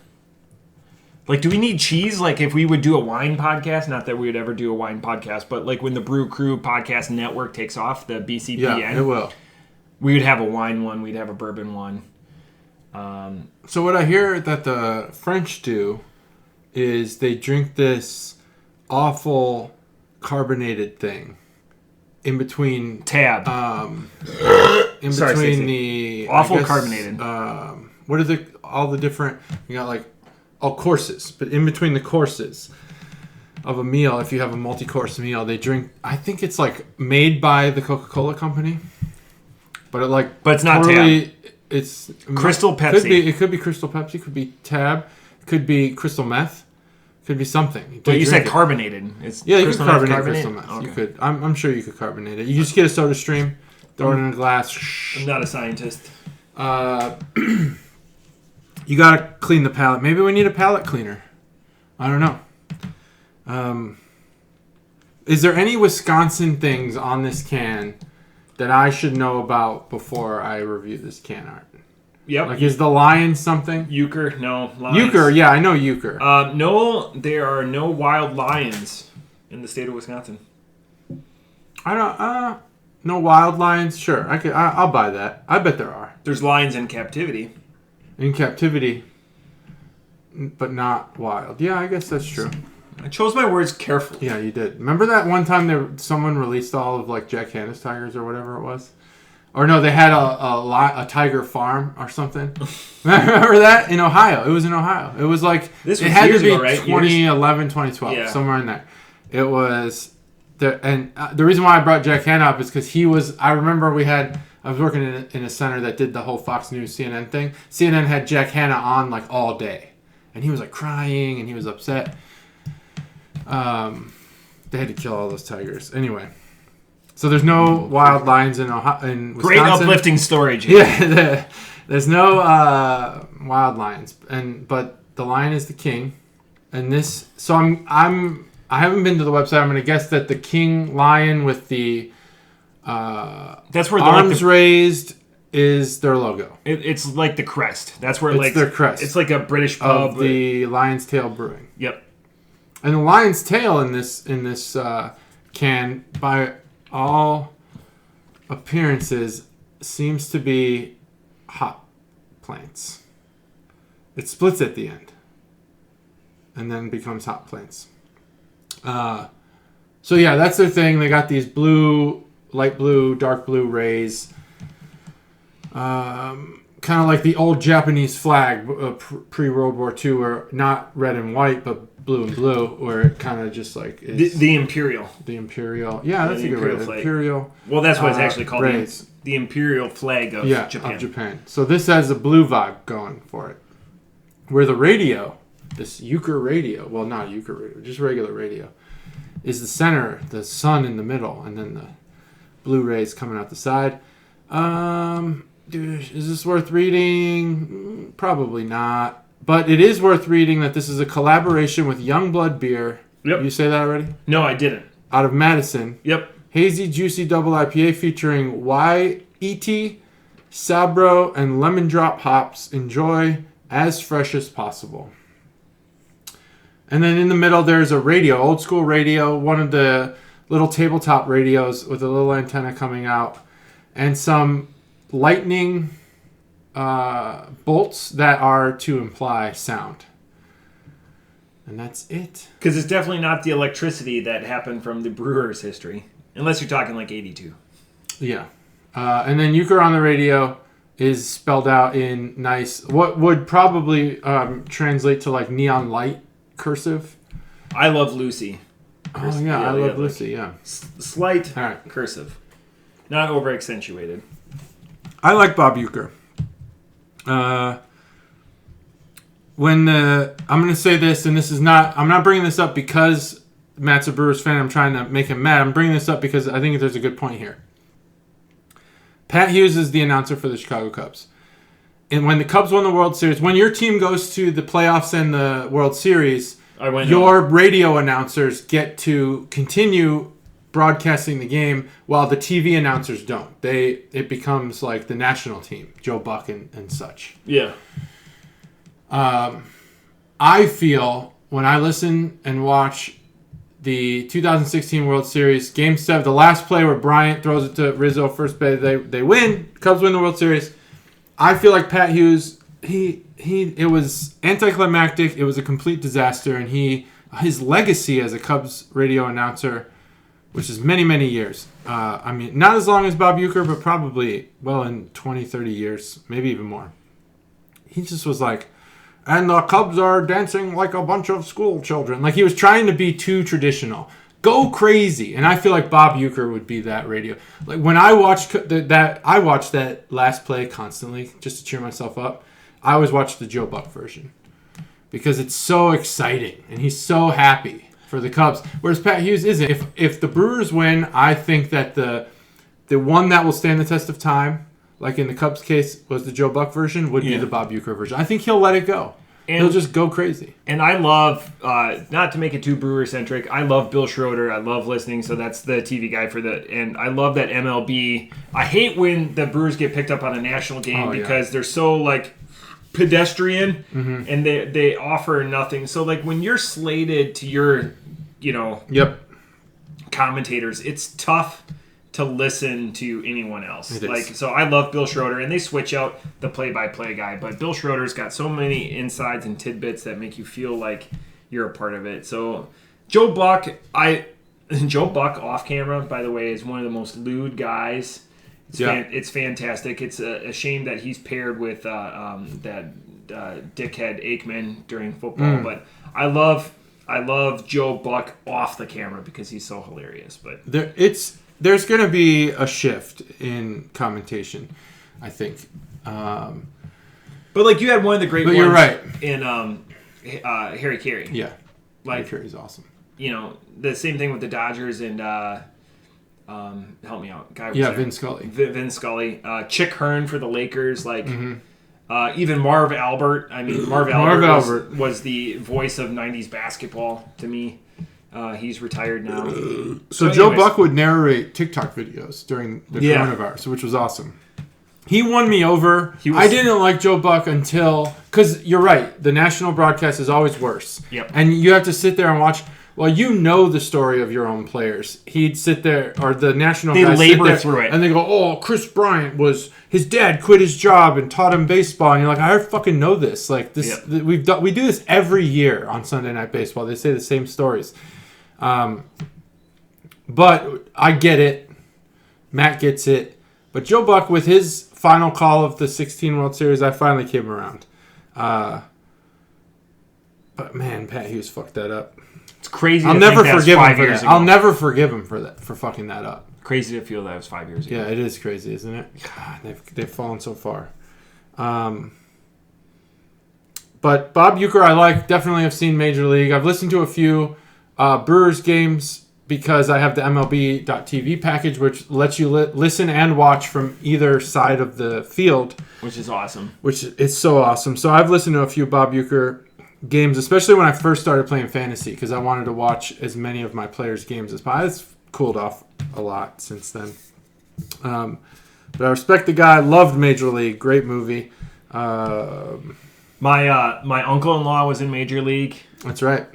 Like, do we need cheese? Like, if we would do a wine podcast, not that we would ever do a wine podcast, but like when the Brew Crew Podcast Network takes off, the BCPN. Yeah, it will. We would have a wine one. We'd have a bourbon one. So what I hear that the French do is they drink this awful carbonated thing in between Tab. in Sorry, between Stacey. the Awful I guess, carbonated. What is it? All the different you got like courses, but in between the courses of a meal, if you have a multi-course meal, they drink. I think it's like made by the Coca-Cola company, but it's not totally, Tab. It's Crystal Pepsi. It could be Crystal Pepsi. Could be Tab. Could be Crystal Meth. Could be something. But you said carbonated. It's yeah, you can Crystal carbonate Meth Crystal Meth. Okay. You could. I'm sure you could carbonate it. You just get a Soda Stream, throw it in a glass. I'm not a scientist. You gotta clean the palate. Maybe we need a palate cleaner. I don't know. Is there any Wisconsin things on this can that I should know about before I review this can art? Yep. Like, is the lion something? Uecker, no. Lions. Uecker, yeah, I know Uecker. No, there are no wild lions in the state of Wisconsin. I don't. No wild lions. Sure, I'll buy that. I bet there are There's lions in captivity. in captivity, but not wild. Yeah, I guess that's true. I chose my words carefully. Yeah, you did. Remember that one time someone released all of like Jack Hanna's tigers or whatever it was? Or no, they had a tiger farm or something. Remember that? In Ohio. It was in Ohio. It was like, This was it had years to be ago, right? 2011, 2012, Yeah. somewhere in there. It was, the reason why I brought Jack Hanna up is because I remember I was working in a center that did the whole Fox News CNN thing. CNN had Jack Hanna on like all day. And he was like crying and he was upset. They had to kill all those tigers. Anyway. So there's no wild lions in Wisconsin. Great uplifting story, Jim. Yeah, there's no wild lions, but the lion is the king, and this. So I haven't been to the website. I'm going to guess that the king lion with the That's where the arms raised is their logo. It's like the crest. That's where It's their crest. It's like a British pub. Of the Lion's Tail Brewing. Yep. And the lion's tail in this can, by all appearances, seems to be hop plants. It splits at the end, and then becomes hop plants. So yeah, that's their thing. They got these blue, light blue, dark blue rays. Kind of like the old Japanese flag pre-World War II, where not red and white, but blue and blue, where it kind of just like is The imperial. the imperial. Yeah, that's the a good imperial word. flag. Imperial. Well, that's what it's actually called. Rays. The imperial flag of Yeah, Japan. of Japan. So this has a blue vibe going for it. Where the radio, this Uecker radio, well, not Uecker radio, just regular radio, is the center, the sun in the middle, and then the blue rays coming out the side. Dude, is this worth reading? Probably not. But it is worth reading that this is a collaboration with Youngblood Beer. Yep. You say that already? No, I didn't. Out of Madison. Yep. Hazy, juicy double IPA featuring YET, Sabro, and Lemon Drop hops. Enjoy as fresh as possible. And then in the middle, there's a radio, old school radio, one of the little tabletop radios with a little antenna coming out, and some lightning bolts that are to imply sound. And that's it. Because it's definitely not the electricity that happened from the brewer's history. Unless you're talking like 82. Yeah. And then Uecker on the radio is spelled out in nice, what would probably translate to like neon light cursive. I love Lucy. Oh, yeah, I love Lucy, yeah. Slight All right. cursive. Not over accentuated. I like Bob Uecker. I'm going to say this, and I'm not bringing this up because Matt's a Brewers fan. I'm trying to make him mad. I'm bringing this up because I think there's a good point here. Pat Hughes is the announcer for the Chicago Cubs. And when the Cubs won the World Series, when your team goes to the playoffs and the World Series, your radio announcers get to continue broadcasting the game while the TV announcers don't. It becomes like the national team, Joe Buck and such. Yeah. I feel when I listen and watch the 2016 World Series, Game 7, the last play where Bryant throws it to Rizzo first base, they win. Cubs win the World Series. I feel like Pat Hughes, it was anticlimactic. It was a complete disaster, and his legacy as a Cubs radio announcer, which is many, many years. I mean, not as long as Bob Uecker, but probably, in 20, 30 years, maybe even more. He just was like, and the Cubs are dancing like a bunch of school children. Like, he was trying to be too traditional. Go crazy. And I feel like Bob Uecker would be that radio. Like, when I watched I watched that last play constantly just to cheer myself up. I always watched the Joe Buck version because it's so exciting and he's so happy for the Cubs. Whereas Pat Hughes isn't. If the Brewers win, I think that the one that will stand the test of time, like in the Cubs case, was the Joe Buck version, would be the Bob Uecker version. I think he'll let it go. And he'll just go crazy. And I love, not to make it too Brewer-centric, I love Bill Schroeder. I love listening, so that's the TV guy for and I love that MLB. I hate when the Brewers get picked up on a national game because they're so, like, pedestrian, and they offer nothing. So, like, when you're slated to your, commentators, it's tough to listen to anyone else. So I love Bill Schroeder, and they switch out the play-by-play guy, but Bill Schroeder's got so many insides and tidbits that make you feel like you're a part of it. So Joe Buck off camera, by the way, is one of the most lewd guys. It's fantastic. It's a shame that he's paired with that dickhead Aikman during football, but I love Joe Buck off the camera because he's so hilarious. But there's going to be a shift in commentation, I think. But like you had one of the great ones you're right. in Harry Carey. Yeah. Like, Harry Carey's awesome. The same thing with the Dodgers and help me out. Vin Scully. Vin Scully. Chick Hearn for the Lakers. Like even Marv Albert. I mean, Marv Albert was the voice of 90s basketball to me. He's retired now. So Joe Buck would narrate TikTok videos during the coronavirus, which was awesome. He won me over. I didn't like Joe Buck because you're right, the national broadcast is always worse. Yep. And you have to sit there and watch. Well, you know the story of your own players. He'd sit there, or the national guys labor sit there, through it. And they go, oh, Chris Bryant his dad quit his job and taught him baseball. And you're like, I fucking know this. Like this, we do this every year on Sunday Night Baseball. They say the same stories. But I get it. Matt gets it. But Joe Buck, with his final call of the 16 World Series, I finally came around. But man, Pat Hughes fucked that up. It's crazy. I'll never forgive him for that. I'll never forgive him for fucking that up. Crazy to feel that was 5 years ago. Yeah, it is crazy, isn't it? God, they've fallen so far. But Bob Uecker, I like. Definitely have seen Major League. I've listened to a few Brewers games because I have the MLB.TV package, which lets you listen and watch from either side of the field. Which is awesome. Which is so awesome. So I've listened to a few Bob Uecker games, especially when I first started playing fantasy, because I wanted to watch as many of my players' games as possible. It's cooled off a lot since then. But I respect the guy. Loved Major League. Great movie. My uncle-in-law was in Major League. That's right.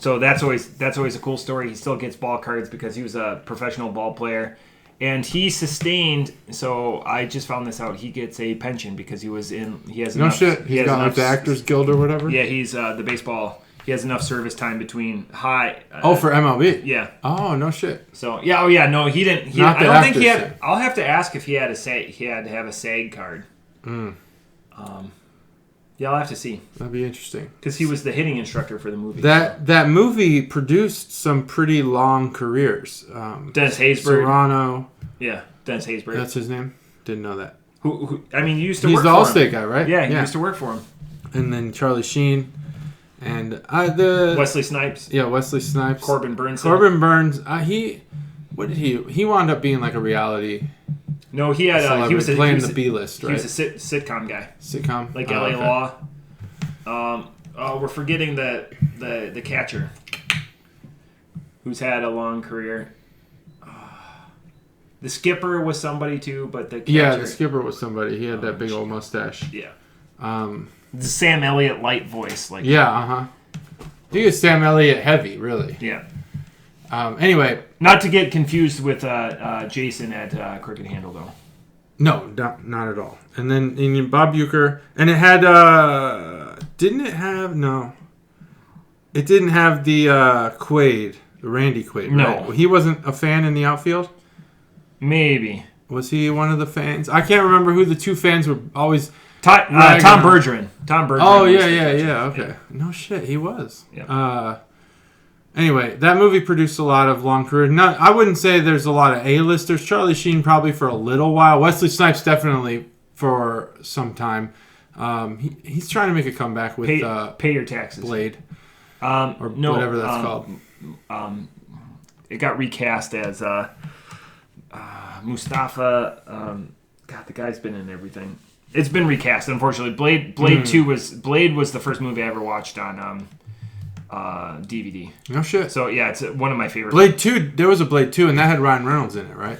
So that's always a cool story. He still gets ball cards because he was a professional ball player. And he sustained, so I just found this out, he gets a pension because he has no enough... shit. He's got like the Actors Guild or whatever? Yeah, he's the baseball... He has enough service time between high... for MLB? Yeah. Oh, no shit. So, no, he didn't... Not I don't think he had... thing. I'll have to ask if he had he had to have a SAG card. Yeah, I'll have to see. That'd be interesting. Because he was the hitting instructor for the movie. That movie produced some pretty long careers. Dennis Haysbert. Serrano. Yeah, Dennis Haysbert. That's his name? Didn't know that. Who I mean, you used to He's work the for him. Allstate guy, right? Yeah, he used to work for him. And then Charlie Sheen. And Wesley Snipes. Yeah, Wesley Snipes. Corbin Burns. He wound up being like a reality... No, he had he was playing the B-list, right? He was a sitcom guy. Sitcom, like LA Law. We're forgetting the catcher, who's had a long career. The skipper was somebody too, but the catcher, the skipper was somebody. He had that big old mustache. Yeah. The Sam Elliott light voice, like He is Sam Elliott heavy, really. Yeah. Anyway. Not to get confused with Jason at Crooked Handle, though. No, not at all. And then Bob Uecker. And it had... didn't it have... No. It didn't have the Quaid. Randy Quaid, no. Right? He wasn't a fan in the outfield? Maybe. Was he one of the fans? I can't remember who the two fans were always... Tom Bergeron. Tom Bergeron. Oh, yeah. Okay. Yeah. No shit, he was. Yeah. Anyway, that movie produced a lot of long career. I wouldn't say there's a lot of A-listers. Charlie Sheen probably for a little while. Wesley Snipes definitely for some time. He's trying to make a comeback with Pay Your Taxes. Blade. Whatever that's called. It got recast as Mustafa. God, the guy's been in everything. It's been recast, unfortunately. Blade 2 was the first movie I ever watched on DVD. No shit. So yeah, it's one of my favorite. Blade 2. There was a Blade 2, and that had Ryan Reynolds in it, right?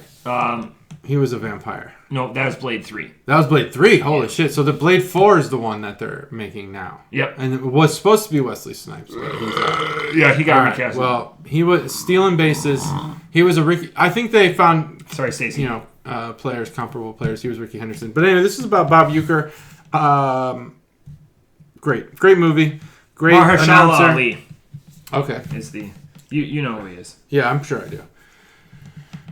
He was a vampire. No, that was Blade 3. That was Blade 3? Holy shit. So the Blade 4 is the one that they're making now. Yep. And it was supposed to be Wesley Snipes. But he got recast. Well, he was stealing bases. He was a Ricky... I think they found... Sorry, Stacey. Players, comparable players. He was Ricky Henderson. But anyway, this is about Bob Uecker. Great movie. Great announcer. Ali. Okay. Is the... You know who he is. Yeah, I'm sure I do.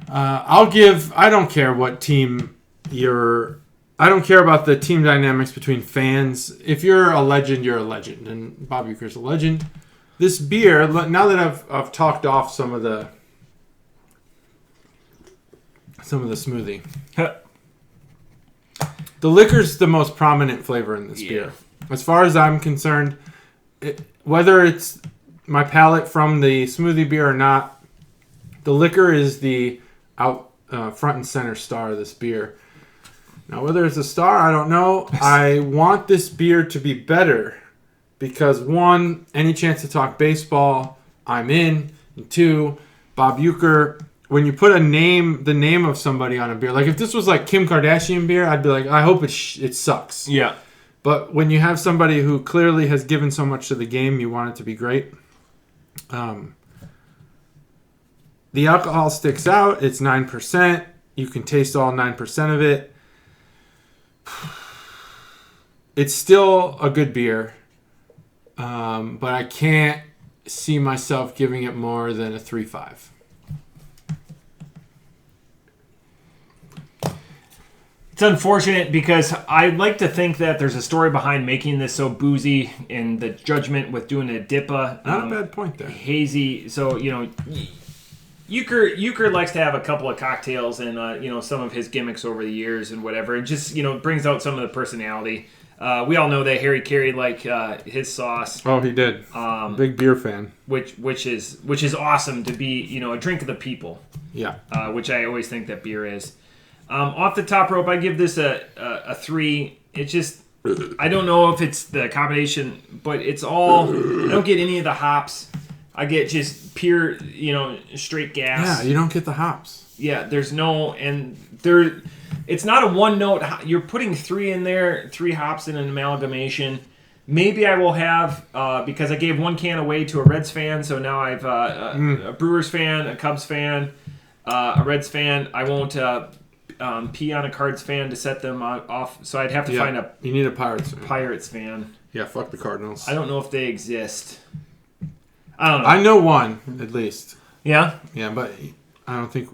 I don't care what team I don't care about the team dynamics between fans. If you're a legend, you're a legend. And Bob Uecker's a legend. This beer, now that I've talked off some of the smoothie. The liquor's the most prominent flavor in this beer. As far as I'm concerned, whether it's my palate from the smoothie beer or not, the liquor is the front and center star of this beer. Now, whether it's a star, I don't know. I want this beer to be better because, one, any chance to talk baseball, I'm in. And two, Bob Uecker, when you put the name of somebody on a beer, like if this was like Kim Kardashian beer, I'd be like, I hope it sucks. Yeah. But when you have somebody who clearly has given so much to the game, you want it to be great. The alcohol sticks out. It's 9%. You can taste all 9% of it. It's still a good beer. But I can't see myself giving it more than a 3.5. It's unfortunate because I'd like to think that there's a story behind making this so boozy and the judgment with doing a DIPA. Not a bad point there. Hazy. So, Uecker likes to have a couple of cocktails and, some of his gimmicks over the years and whatever. It just, brings out some of the personality. We all know that Harry Carey liked his sauce. Oh, he did. Big beer fan. Which is awesome to be, a drink of the people. Yeah. Which I always think that beer is. Off the top rope, I give this a 3. It just, I don't know if it's the combination, but it's all, I don't get any of the hops. I get just pure, straight gas. Yeah, you don't get the hops. Yeah, there's no, it's not a one note. You're putting 3 in there, 3 hops in an amalgamation. Maybe I will have, because I gave 1 can away to a Reds fan, so now I have a Brewers fan, a Cubs fan, a Reds fan. I won't pee on a Cards fan to set them off, so I'd have to find you need a Pirates fan. Pirates fan. Yeah, fuck the Cardinals. I don't know if they exist. I don't know. I know one, at least. Yeah? Yeah, but I don't think...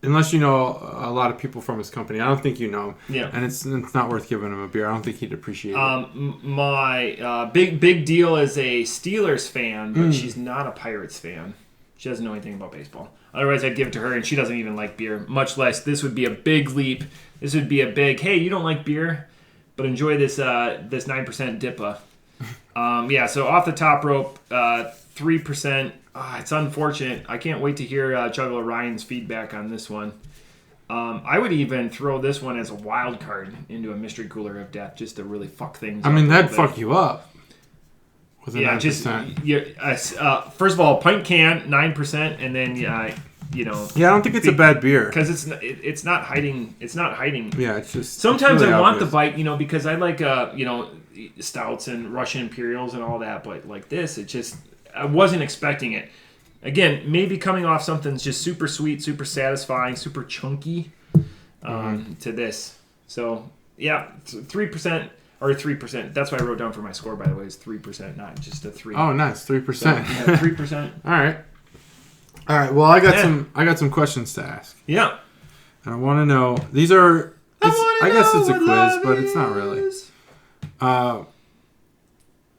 Unless you know a lot of people from his company, I don't think you know him. Yeah. And it's not worth giving him a beer. I don't think he'd appreciate it. My big deal is a Steelers fan, but she's not a Pirates fan. She doesn't know anything about baseball. Otherwise, I'd give it to her, and she doesn't even like beer. Much less, this would be a big leap. This would be a big, hey, you don't like beer, but enjoy this 9% DIPA. So off the top rope, 3%. It's unfortunate. I can't wait to hear Juggler Ryan's feedback on this one. I would even throw this one as a wild card into a mystery cooler of death just to really fuck things up. I mean, that'd fuck you up. Yeah, 9%. First of all, pint can 9%, and then Yeah, I don't think it's a bad beer because it's not hiding. It's not hiding. Yeah, it's just sometimes really I want obvious. the bite, because I like stouts and Russian Imperials and all that, but like this, it just I wasn't expecting it. Again, maybe coming off something's just super sweet, super satisfying, super chunky to this. So, yeah, 3% or 3%. That's what I wrote down for my score, by the way, is 3%, not just a 3. Oh, nice, 3%. So, yeah, 3%. All right. Well, I got some questions to ask. Yeah. And I want to know. These are. I guess it's a quiz, but it's not really.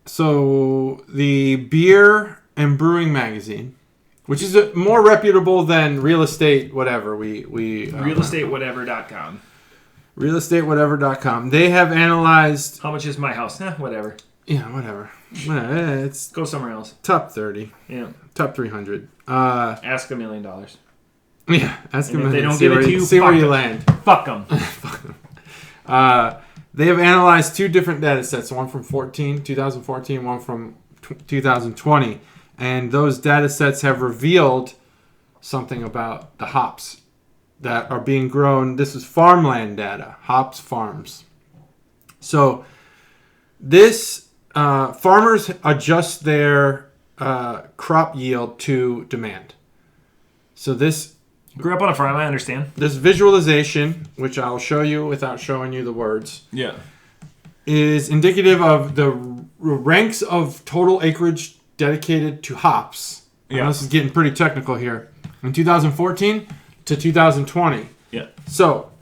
So the Beer and Brewing Magazine, which is more reputable than Real Estate Whatever. Realestatewhatever.com. Realestatewhatever.com. They have analyzed. How much is my house? Whatever. Yeah, whatever. It's go somewhere else. Top 30. Yeah. Top 300. Ask $1 million. Yeah, ask them. If they don't give it to you, see where you land. Fuck them. They have analyzed 2 different data sets, one from 2014, one from 2020. And those data sets have revealed something about the hops that are being grown. This is farmland data, hops farms. So this farmers adjust their crop yield to demand. So this grew up on a farm, I understand. This visualization, which I'll show you without showing you the words, is indicative of the ranks of total acreage dedicated to hops. Yeah. This is getting pretty technical here. In 2014 to 2020. Yeah. So,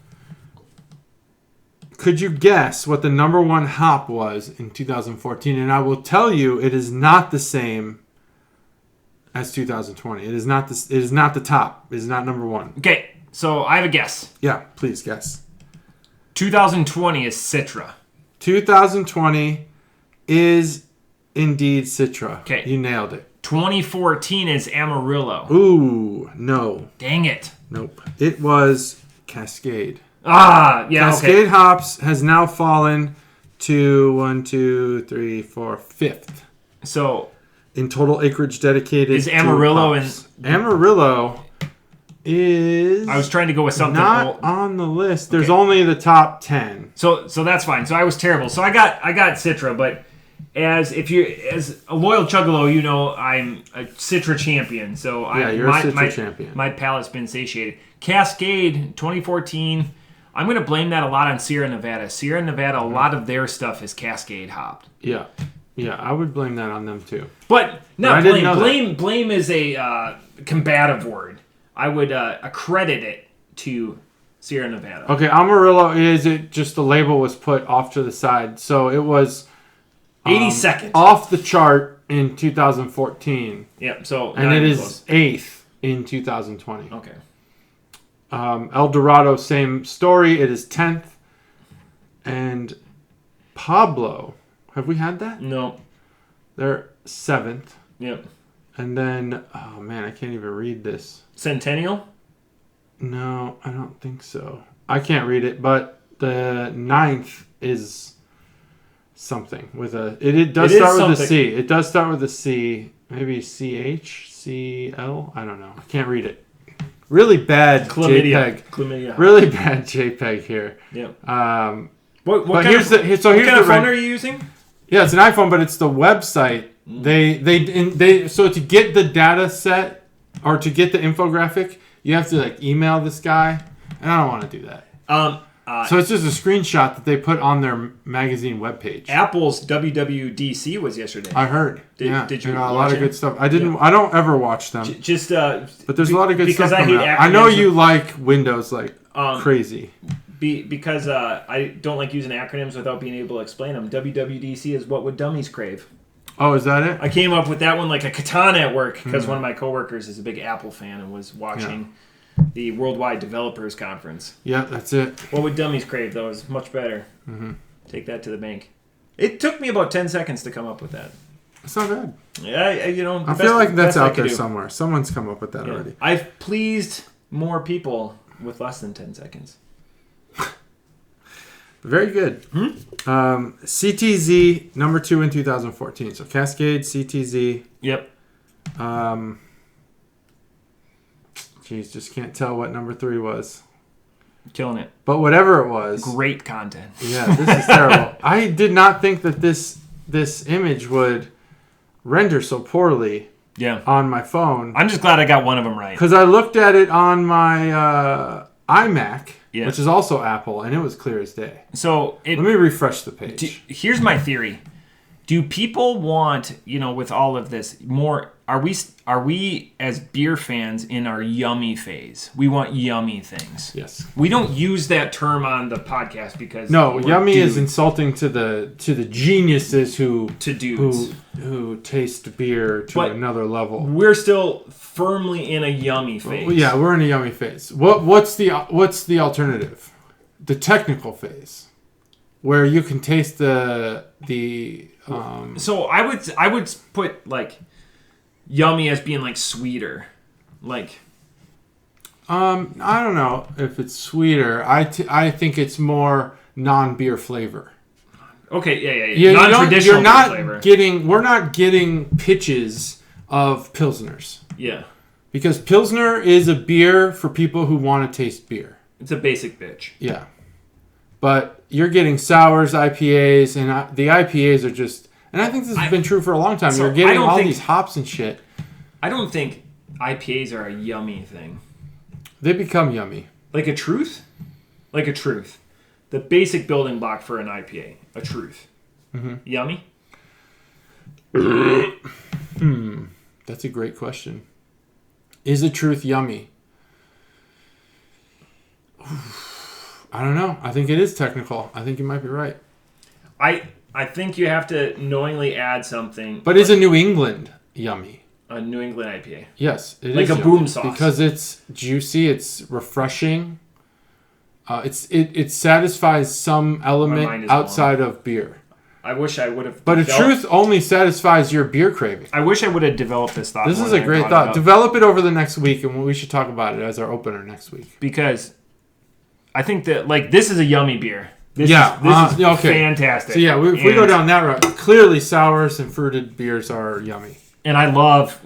could you guess what the number 1 hop was in 2014? And I will tell you, it is not the same as 2020. It is not this. It is not the top. It is not number 1. Okay, so I have a guess. Yeah, please guess. 2020 is Citra. 2020 is indeed Citra. Okay, you nailed it. 2014 is Amarillo. Ooh, no. Dang it. Nope. It was Cascade. Yeah. Cascade hops has now fallen to 5th. So. In total acreage dedicated is Amarillo to hops. Amarillo is. I was trying to go with something not on the list. There's only the top 10. So that's fine. So I was terrible. So I got Citra, but as a loyal Chuggalo, you know I'm a Citra champion. So you're a Citra champion. My palate's been satiated. Cascade 2014. I'm going to blame that a lot on Sierra Nevada. Sierra Nevada, a lot of their stuff is Cascade hopped. Yeah. Yeah, I would blame that on them too. But not blame. Blame is a combative word. I would accredit it to Sierra Nevada. Okay, Amarillo just the label was put off to the side. So it was 82nd. Off the chart in 2014. Yep, so and it is close. 8th in 2020. Okay. El Dorado, same story. It is 10th. And Pablo... Have we had that? No. They're 7th. Yep. And then, oh man, I can't even read this. Centennial? No, I don't think so. I can't read it, but the 9th is something with a... It does start with a C. It does start with a C. Maybe CH? CL? I don't know. I can't read it. Really bad JPEG. Chlamydia. Really bad JPEG here. Yep. What kind of phone are you using? Yeah, it's an iPhone, but it's the website. They so to get the data set or to get the infographic, you have to email this guy, and I don't want to do that. So it's just a screenshot that they put on their magazine webpage. Apple's WWDC was yesterday. I heard. Did you watch a lot of good stuff. I didn't. Yeah. I don't ever watch them. But there's a lot of good stuff coming out. I know you like Windows crazy. Because I don't like using acronyms without being able to explain them. WWDC is What Would Dummies Crave. Oh, is that it? I came up with that one like a katana at work because one of my coworkers is a big Apple fan and was watching the Worldwide Developers Conference. Yeah, that's it. What Would Dummies Crave, though, is much better. Mm-hmm. Take that to the bank. It took me about 10 seconds to come up with that. That's not bad. Yeah, I feel like that's out there somewhere. Someone's come up with that already. I've pleased more people with less than 10 seconds. Very good. CTZ, number 2 in 2014. So Cascade, CTZ. Yep. Just can't tell what number 3 was. Killing it. But whatever it was. Great content. Yeah, this is terrible. I did not think that this image would render so poorly Yeah. on my phone. I'm just glad I got one of them right. Because I looked at it on my iMac, Yeah. which is also Apple, and it was clear as day. So Let me refresh the page. Here's my theory. Do people want, with all of this, more? Are we as beer fans in our yummy phase? We want yummy things. Yes. We don't use that term on the podcast because No, yummy is insulting to the geniuses who taste beer to another level. We're still firmly in a yummy phase. Well, yeah, we're in a yummy phase. What's the alternative? The technical phase, where you can taste the. So I would put like yummy as being like sweeter, like. I don't know if it's sweeter. I think it's more non-beer flavor. Okay, yeah. Non-traditional flavor. We're not getting pitches of Pilsners. Yeah. Because Pilsner is a beer for people who want to taste beer. It's a basic bitch. Yeah. But you're getting sours, IPAs, and the IPAs are just... And I think this has been true for a long time. You're getting all these hops and shit. I don't think IPAs are a yummy thing. They become yummy. Like a truth? Like a truth. The basic building block for an IPA. A truth. Mm-hmm. Yummy? That's a great question. Is a truth yummy? I don't know. I think it is technical. I think you might be right. I think you have to knowingly add something. But is a New England yummy? A New England IPA. Yes, it like is. Like a boom sauce. Because it's juicy, it's refreshing. It satisfies some element outside of beer. I wish I would have. But a truth only satisfies your beer craving. I wish I would have developed this thought. This is a great thought. Develop it over the next week, and we should talk about it as our opener next week. Because I think that this is a yummy beer. This is fantastic. So yeah, if we go down that route, clearly sours and fruited beers are yummy. And I love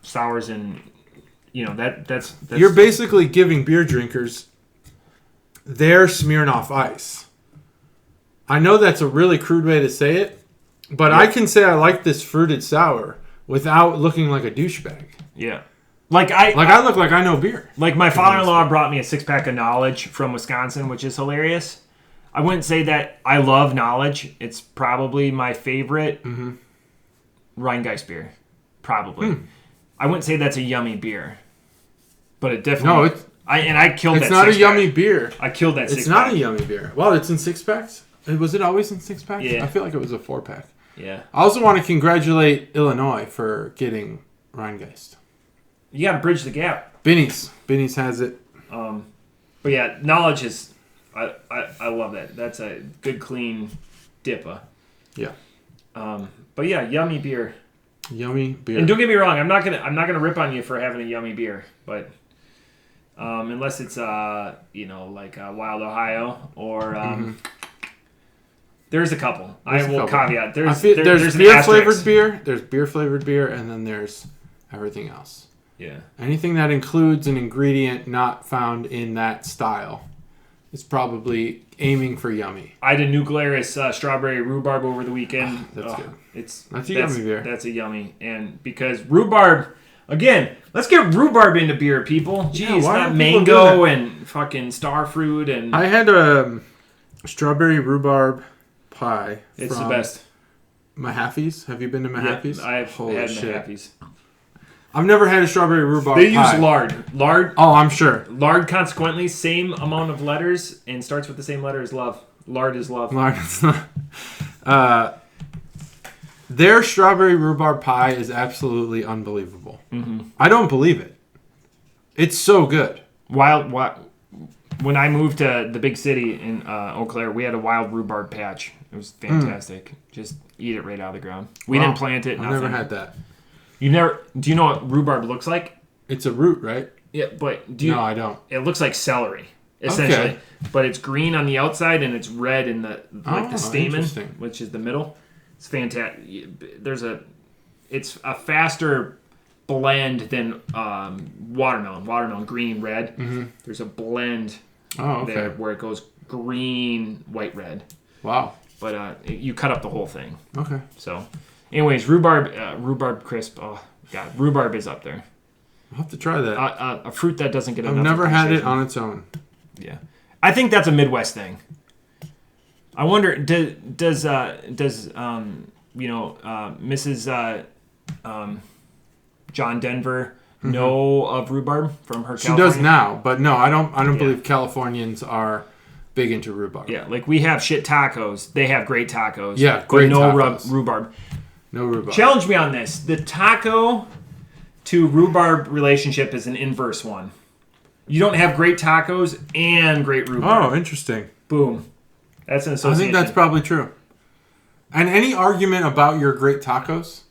sours, and that's you're basically giving beer drinkers their Smirnoff Ice. I know that's a really crude way to say it, but I can say I like this fruited sour without looking like a douchebag. Yeah. I look like I know beer. Like my father-in-law brought me a 6-pack of Knowledge from Wisconsin, which is hilarious. I wouldn't say that I love Knowledge. It's probably my favorite Rheingeist beer. Probably. I wouldn't say that's a yummy beer. But it definitely... No, I killed that 6-pack. It's not a yummy beer. I killed that 6-pack. It's not a yummy beer. Well, it's in 6-packs? Was it always in 6-packs? Yeah. I feel like it was a 4-pack. Yeah. I also want to congratulate Illinois for getting Rheingeist. You got to bridge the gap. Binny's has it. But yeah, Knowledge is... I love that. That's a good, clean dipper. Yeah. But yeah, yummy beer. Yummy beer. And don't get me wrong, I'm not gonna rip on you for having a yummy beer, but unless it's like Wild Ohio or there's a couple. I will caveat. There's beer flavored beer. There's beer flavored beer, and then there's everything else. Yeah. Anything that includes an ingredient not found in that style is probably aiming for yummy. I had a New Glarus strawberry rhubarb over the weekend. That's good. That's a yummy beer. That's a yummy, and because rhubarb, again, let's get rhubarb into beer, people. Jeez, not mango and fucking star fruit and. I had a strawberry rhubarb pie. It's the best. Mahaffey's. Have you been to Mahaffey's? Yeah, I've had Mahaffey's. I've never had a strawberry rhubarb pie. They use lard. Oh, I'm sure. Lard, consequently, same amount of letters and starts with the same letter as love. Lard is love. Lard is love. Their strawberry rhubarb pie is absolutely unbelievable. Mm-hmm. I don't believe it. It's so good. When I moved to the big city in Eau Claire, we had a wild rhubarb patch. It was fantastic. Just eat it right out of the ground. We didn't plant it. I've never had that. Do you know what rhubarb looks like? It's a root, right? Yeah, but No, I don't. It looks like celery, essentially. Okay. But it's green on the outside and it's red in the stamen, which is the middle. It's fantastic. It's a faster blend than watermelon. Watermelon, green, red. Mm-hmm. There's a blend there where it goes green, white, red. Wow. But you cut up the whole thing. Okay. So, Anyways, rhubarb crisp. Oh god, rhubarb is up there. I'll have to try that. A fruit that doesn't get enough. I've never had it appreciation. on its own. Yeah, I think that's a Midwest thing. I wonder, does Mrs. John Denver know of rhubarb from her? She California? does now, but no, I don't believe Californians are big into rhubarb. Yeah, like we have shit tacos. They have great tacos. Yeah, great but tacos. Rhubarb. No rhubarb. Challenge me on this. The taco to rhubarb relationship is an inverse one. You don't have great tacos and great rhubarb. Oh, interesting. Boom. That's an association. I think that's probably true. And any argument about your great tacos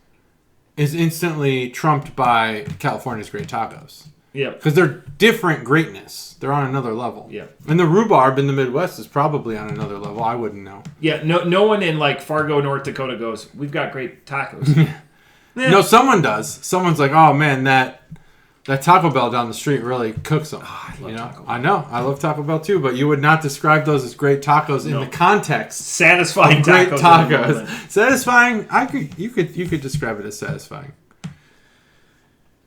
is instantly trumped by California's great tacos. Yeah. Because they're different greatness. They're on another level. Yeah. And the rhubarb in the Midwest is probably on another level. I wouldn't know. Yeah, no one in like Fargo, North Dakota goes, we've got great tacos. No, someone does. Someone's like, oh man, that Taco Bell down the street really cooks them. Oh, I love Taco Bell. I know. I love Taco Bell too, but you would not describe those as great tacos in the context. Satisfying Great tacos. Satisfying. You could describe it as satisfying.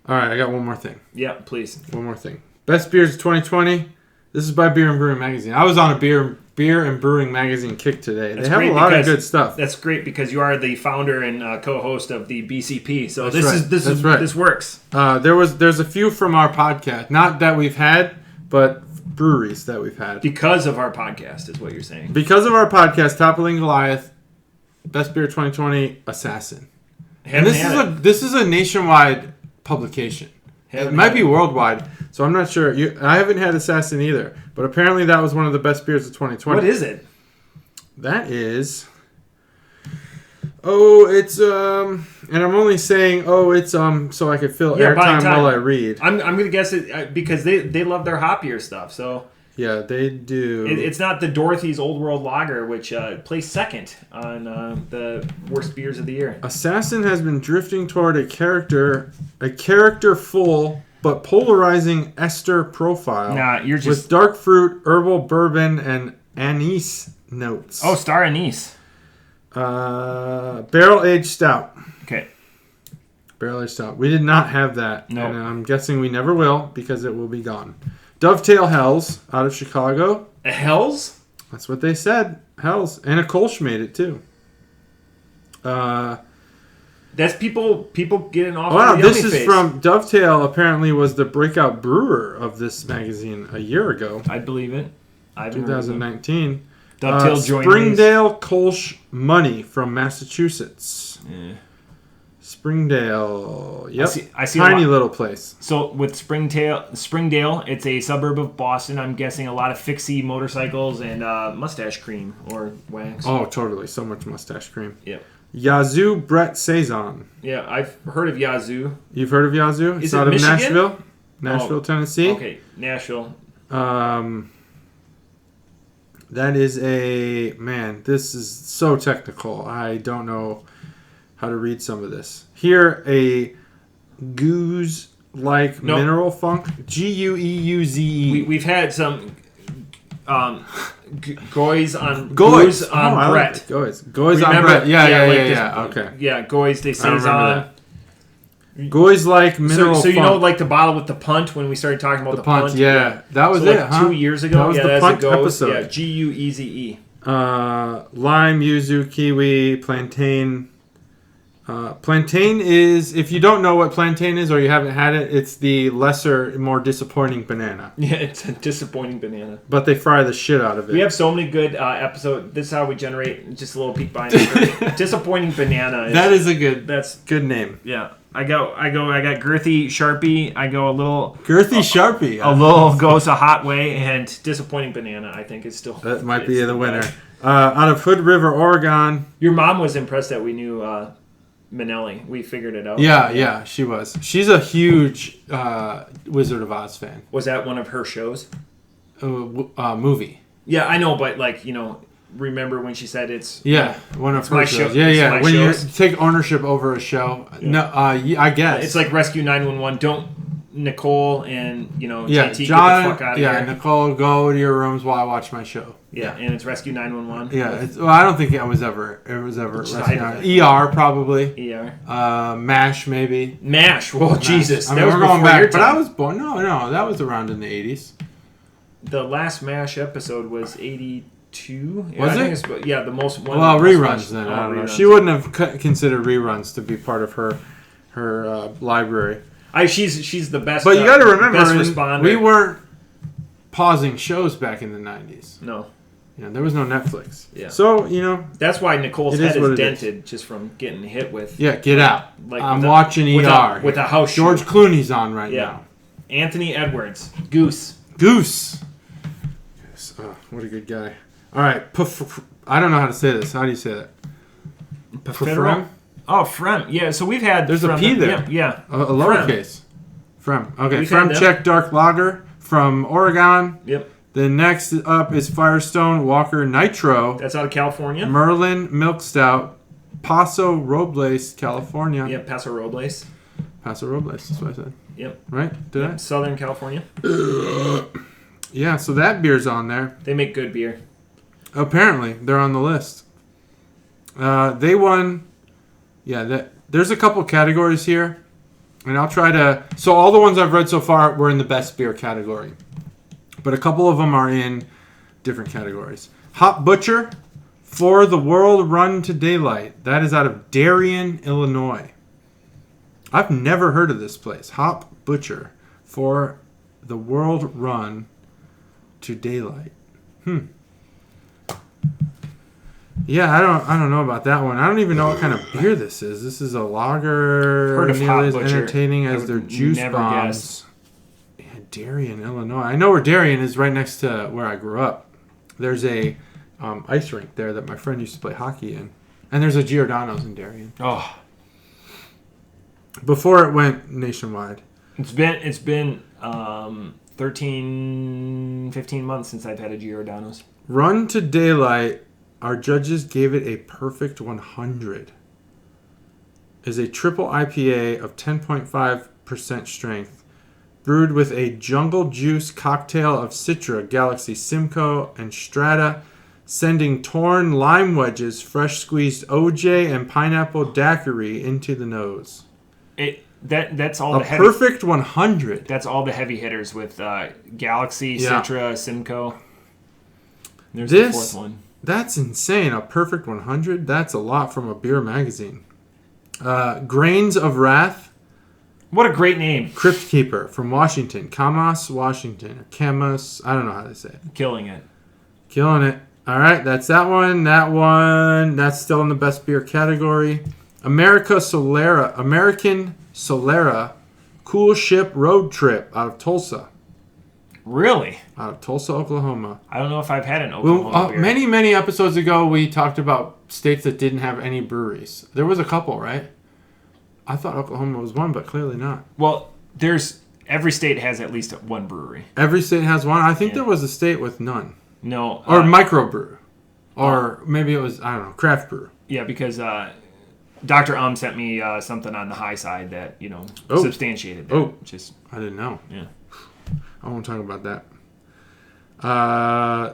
All right, I got one more thing. Yeah, please. One more thing. Best beers of 2020. This is by Beer and Brewing Magazine. I was on a beer and brewing magazine kick today. They have a lot of good stuff. That's great because you are the founder and co-host of the BCP. So That's this works. There's a few from our podcast, not that we've had, but breweries that we've had Because of our podcast is what you're saying. because of our podcast. Toppling Goliath, Best Beer 2020, Assassin. And this is a nationwide publication. It might be worldwide, so I'm not sure. I haven't had Assassin either, but apparently that was one of the best beers of 2020. What is it? That is... Oh, it's... And I'm only saying, it's so I could fill airtime while I read. I'm going to guess it because they love their hoppier stuff, so... Yeah, they do. It's not the Dorothy's Old World Lager, which placed second on the worst beers of the year. Assassin has been drifting toward a character-full but polarizing ester profile. Nah, you're just... with dark fruit, herbal bourbon, and anise notes. Oh, star anise. Barrel-aged stout. Okay. Barrel-aged stout. We did not have that. No. And I'm guessing we never will because it will be gone. Dovetail Hells out of Chicago. A Hells? That's what they said. Hells. And a Kolsch made it too. That's people getting off. Wow, the this yummy is face. from Dovetail. Apparently, was the breakout brewer of this magazine a year ago. I believe it. 2019. Dovetail joined Springdale Kolsch Money from Massachusetts. Yeah. Springdale. Yep. I see Tiny little place. So with Springdale, it's a suburb of Boston. I'm guessing a lot of fixie motorcycles and mustache cream or wax. Oh, totally. So much mustache cream. Yep. Yazoo Brett Saison. Yeah, I've heard of Yazoo. You've heard of Yazoo? It's out of Michigan? Nashville, Tennessee. Okay, Nashville. That is this is so technical. I don't know how to read some of this. Here, a gooze-like mineral funk. Gueuze. We've had some goys on Brett. Goys on Brett. Yeah. Okay. Yeah, goys they say on. Goys-like mineral funk. So you know, like the bottle with the punt when we started talking about the punt. Yeah, that was it. 2 years ago. That was the punt episode. Yeah, Gueze. Lime, yuzu, kiwi, plantain. Plantain is, if you don't know what plantain is or you haven't had it, it's the lesser, more disappointing banana. Yeah, it's a disappointing banana. But they fry the shit out of it. We have so many good episodes. This is how we generate just a little peek behind the disappointing banana. That's good name. Yeah. I got girthy Sharpie. I go a little girthy Sharpie. A little goes a hot way, and disappointing banana. I think is still that might be the winner. Out of Hood River, Oregon. Your mom was impressed that we knew Manelli. We figured it out. Yeah, she was. She's a huge Wizard of Oz fan. Was that one of her shows? Movie. Yeah, I know, but remember when she said it's one of her shows. Yeah. When you take ownership over a show, I guess it's like Rescue 911. Nicole and Yeah, JT John. get the fuck out of Yeah, here. Nicole, go to your rooms while I watch my show. Yeah, and it's Rescue 911. Yeah, well, I don't think it was ever. ER probably. ER. MASH maybe. MASH. Well, Jesus, I mean, that was we're going before back, your but time. I was born. No, that was around in the 80s. The last MASH episode was 82. Was I it? think the most one. Well, of the most reruns watched- then. oh, I don't know. reruns. She wouldn't have considered reruns to be part of her library. She's the best. But you got to remember, best responder. we weren't pausing shows back in the 90s. No. There was no Netflix. Yeah. So, That's why Nicole's It head is what is it dented just from getting hit with. Yeah, get out. I'm with watching ER. with a house shoe. George Clooney's on right now. Anthony Edwards. Goose. Goose. Oh, what a good guy. All right. I don't know how to say this. How do you say that? Frem? Oh, Frem. Yeah, so we've had... There's a P there. Yeah. A lowercase. Frem. Okay. We've Frem had Czech Dark Lager from Oregon. Yep. Then next up is Firestone Walker Nitro. That's out of California. Merlin Milk Stout. Paso Robles, California. Yep, Paso Robles. Paso Robles, that's what I said. Yep. Right? Did I? Southern California. Yeah, so that beer's on there. They make good beer. Apparently, they're on the list. They won. Yeah, there's a couple categories here. And I'll try to... So all the ones I've read so far were in the best beer category. But a couple of them are in different categories. Hop Butcher for the World Run to Daylight. That is out of Darien, Illinois. I've never heard of this place. Hop Butcher for the World Run to Daylight. Yeah, I don't know about that one. I don't even know what kind of beer this is. This is a lager. Heard of nearly Hop as Butcher. entertaining I as would their juice never bombs. guess. Yeah, Darien, Illinois. I know where Darien is, right next to where I grew up. There's a ice rink there that my friend used to play hockey in, and there's a Giordano's in Darien. Oh, Before it went nationwide. it's been 13, 15 months since I've had a Giordano's. Run to Daylight. Our judges gave it a perfect 100. Is a triple IPA of 10.5% strength, brewed with a jungle juice cocktail of Citra, Galaxy, Simcoe, and Strata, sending torn lime wedges, fresh squeezed OJ, and pineapple daiquiri into the nose. That's all A the heavy. perfect 100. That's all the heavy hitters with Galaxy, Yeah. Citra, Simcoe. There's This- the fourth one. That's insane. A perfect 100? That's a lot from a beer magazine. Grains of Wrath. What a great name. Crypt Keeper from Washington. Camas, Washington. Or Camas. I don't know how to say it. Killing it. Killing it. All right, that's that one. That one. That's still in the best beer category. American Solera Cool Ship Road Trip out of Tulsa. Really? Out of Tulsa, Oklahoma. I don't know if I've had an Oklahoma beer. Many episodes ago, we talked about states that didn't have any breweries. There was a couple, right? I thought Oklahoma was one, but clearly not. Well, every state has at least one brewery. Every state has one. I think there was a state with none. No. Or microbrew. Or maybe it was, I don't know, craft brew. Yeah, because Dr. Sent me something on the high side that, substantiated that. Oh. Just, I didn't know. yeah. I won't talk about that.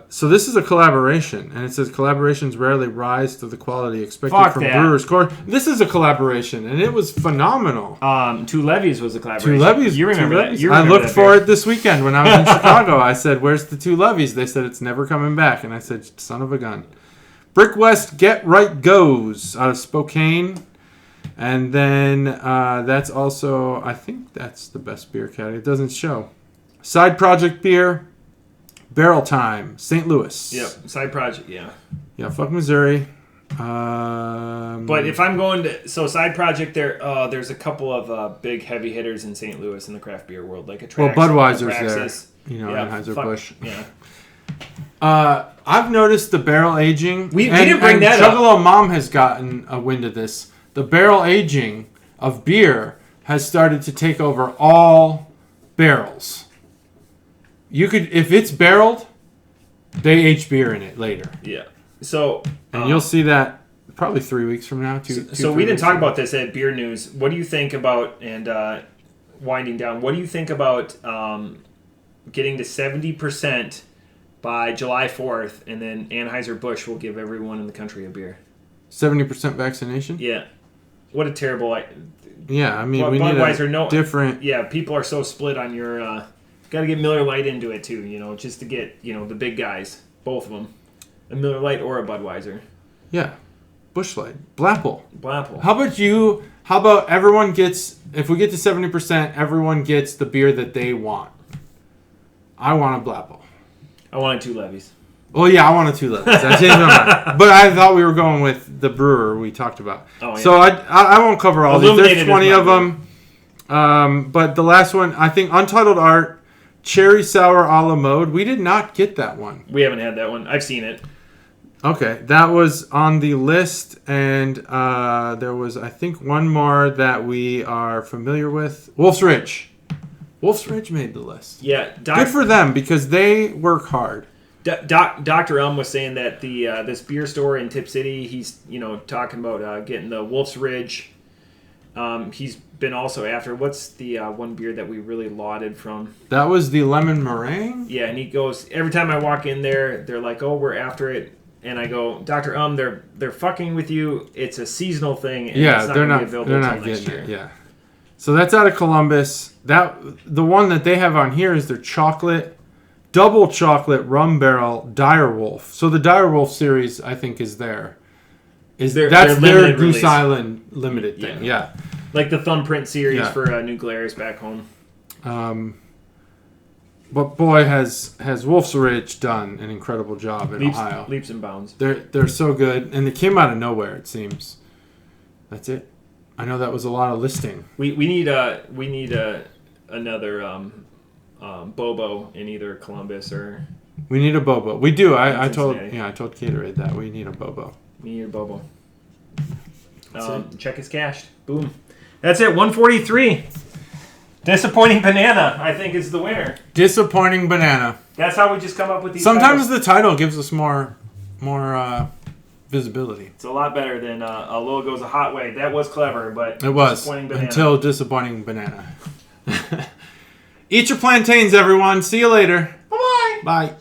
So this is a collaboration, and it says collaborations rarely rise to the quality expected Fuck from that. brewers. This is a collaboration, and it was phenomenal. Two Levies was a collaboration. Two Levies. You remember Two that? Levies. You I remember looked that for beer. it this weekend when I was in Chicago. I said, "Where's the Two Levies?" They said it's never coming back, and I said, "Son of a gun." Brick West Get Right Goes out of Spokane. And then that's also, I think that's the best beer category. It doesn't show. Side Project Beer, Barrel Time, St. Louis. Yep, side project, yeah. Yeah, fuck Missouri. But if I'm going to... So side project, there's a couple of big heavy hitters in St. Louis in the craft beer world. Like Well, Budweiser's Atraxis. there. Yeah, Anheuser-Busch. Yeah. I've noticed the barrel aging. We didn't bring that up. Juggalo Mom has gotten a wind of this. The barrel aging of beer has started to take over all barrels. You could, if it's barreled, they age beer in it later. Yeah. So... And you'll see that probably 3 weeks from now. So we didn't talk about this at Beer News. What do you think about, and winding down, what do you think about getting to 70% by July 4th, and then Anheuser-Busch will give everyone in the country a beer? 70% vaccination? Yeah. What a terrible... Yeah, I mean, we Budweiser, need a different... Yeah, people are so split on your... got to get Miller Lite into it, too, just to get, the big guys, both of them. A Miller Lite or a Budweiser. Yeah. Busch Light. Blapple. How about everyone gets... If we get to 70%, everyone gets the beer that they want. I want a Blapple. I wanted 2 levies. Well, yeah, I wanted 2 levies. I changed my mind. But I thought we were going with the brewer we talked about. Oh, yeah. So I won't cover all these. There's 20 of them. But the last one, I think Untitled Art, Cherry Sour a la Mode. We did not get that one. We haven't had that one. I've seen it. Okay, that was on the list, and there was, I think, one more that we are familiar with. Wolf's Ridge. Wolf's Ridge made the list. Yeah. Good for them, because they work hard. Dr. was saying that the this beer store in Tip City, he's talking about getting the Wolf's Ridge. He's been also after, what's the one beer that we really lauded from? That was the lemon meringue? Yeah, and he goes, every time I walk in there, they're like, oh, we're after it. And I go, Dr. They're fucking with you. It's a seasonal thing. And yeah, it's not they're gonna not. Be available they're not next getting year. it. Yeah. So that's out of Columbus. The one that they have on here is their double chocolate rum barrel Direwolf. So the Direwolf series, I think, is there. That's their Goose release. Island limited thing. Yeah. Like the Thumbprint series for New Glarus back home. But boy, has Wolf's Ridge done an incredible job in Ohio. Leaps and bounds. They're so good, and they came out of nowhere. It seems. That's it. I know that was a lot of listing. We need another Bobo in either Columbus or. We need a Bobo. We do. I told Gatorade that we need a Bobo. We need a Bobo. Check is cashed. Boom. That's it. 143. Disappointing Banana, I think, is the winner. Disappointing Banana. That's how we just come up with these. Sometimes the title gives us more visibility. It's a lot better than a logo's a hot way. That was clever, but it was Disappointing Banana. Until Disappointing Banana. Eat your plantains, everyone. See you later. Bye-bye. Bye.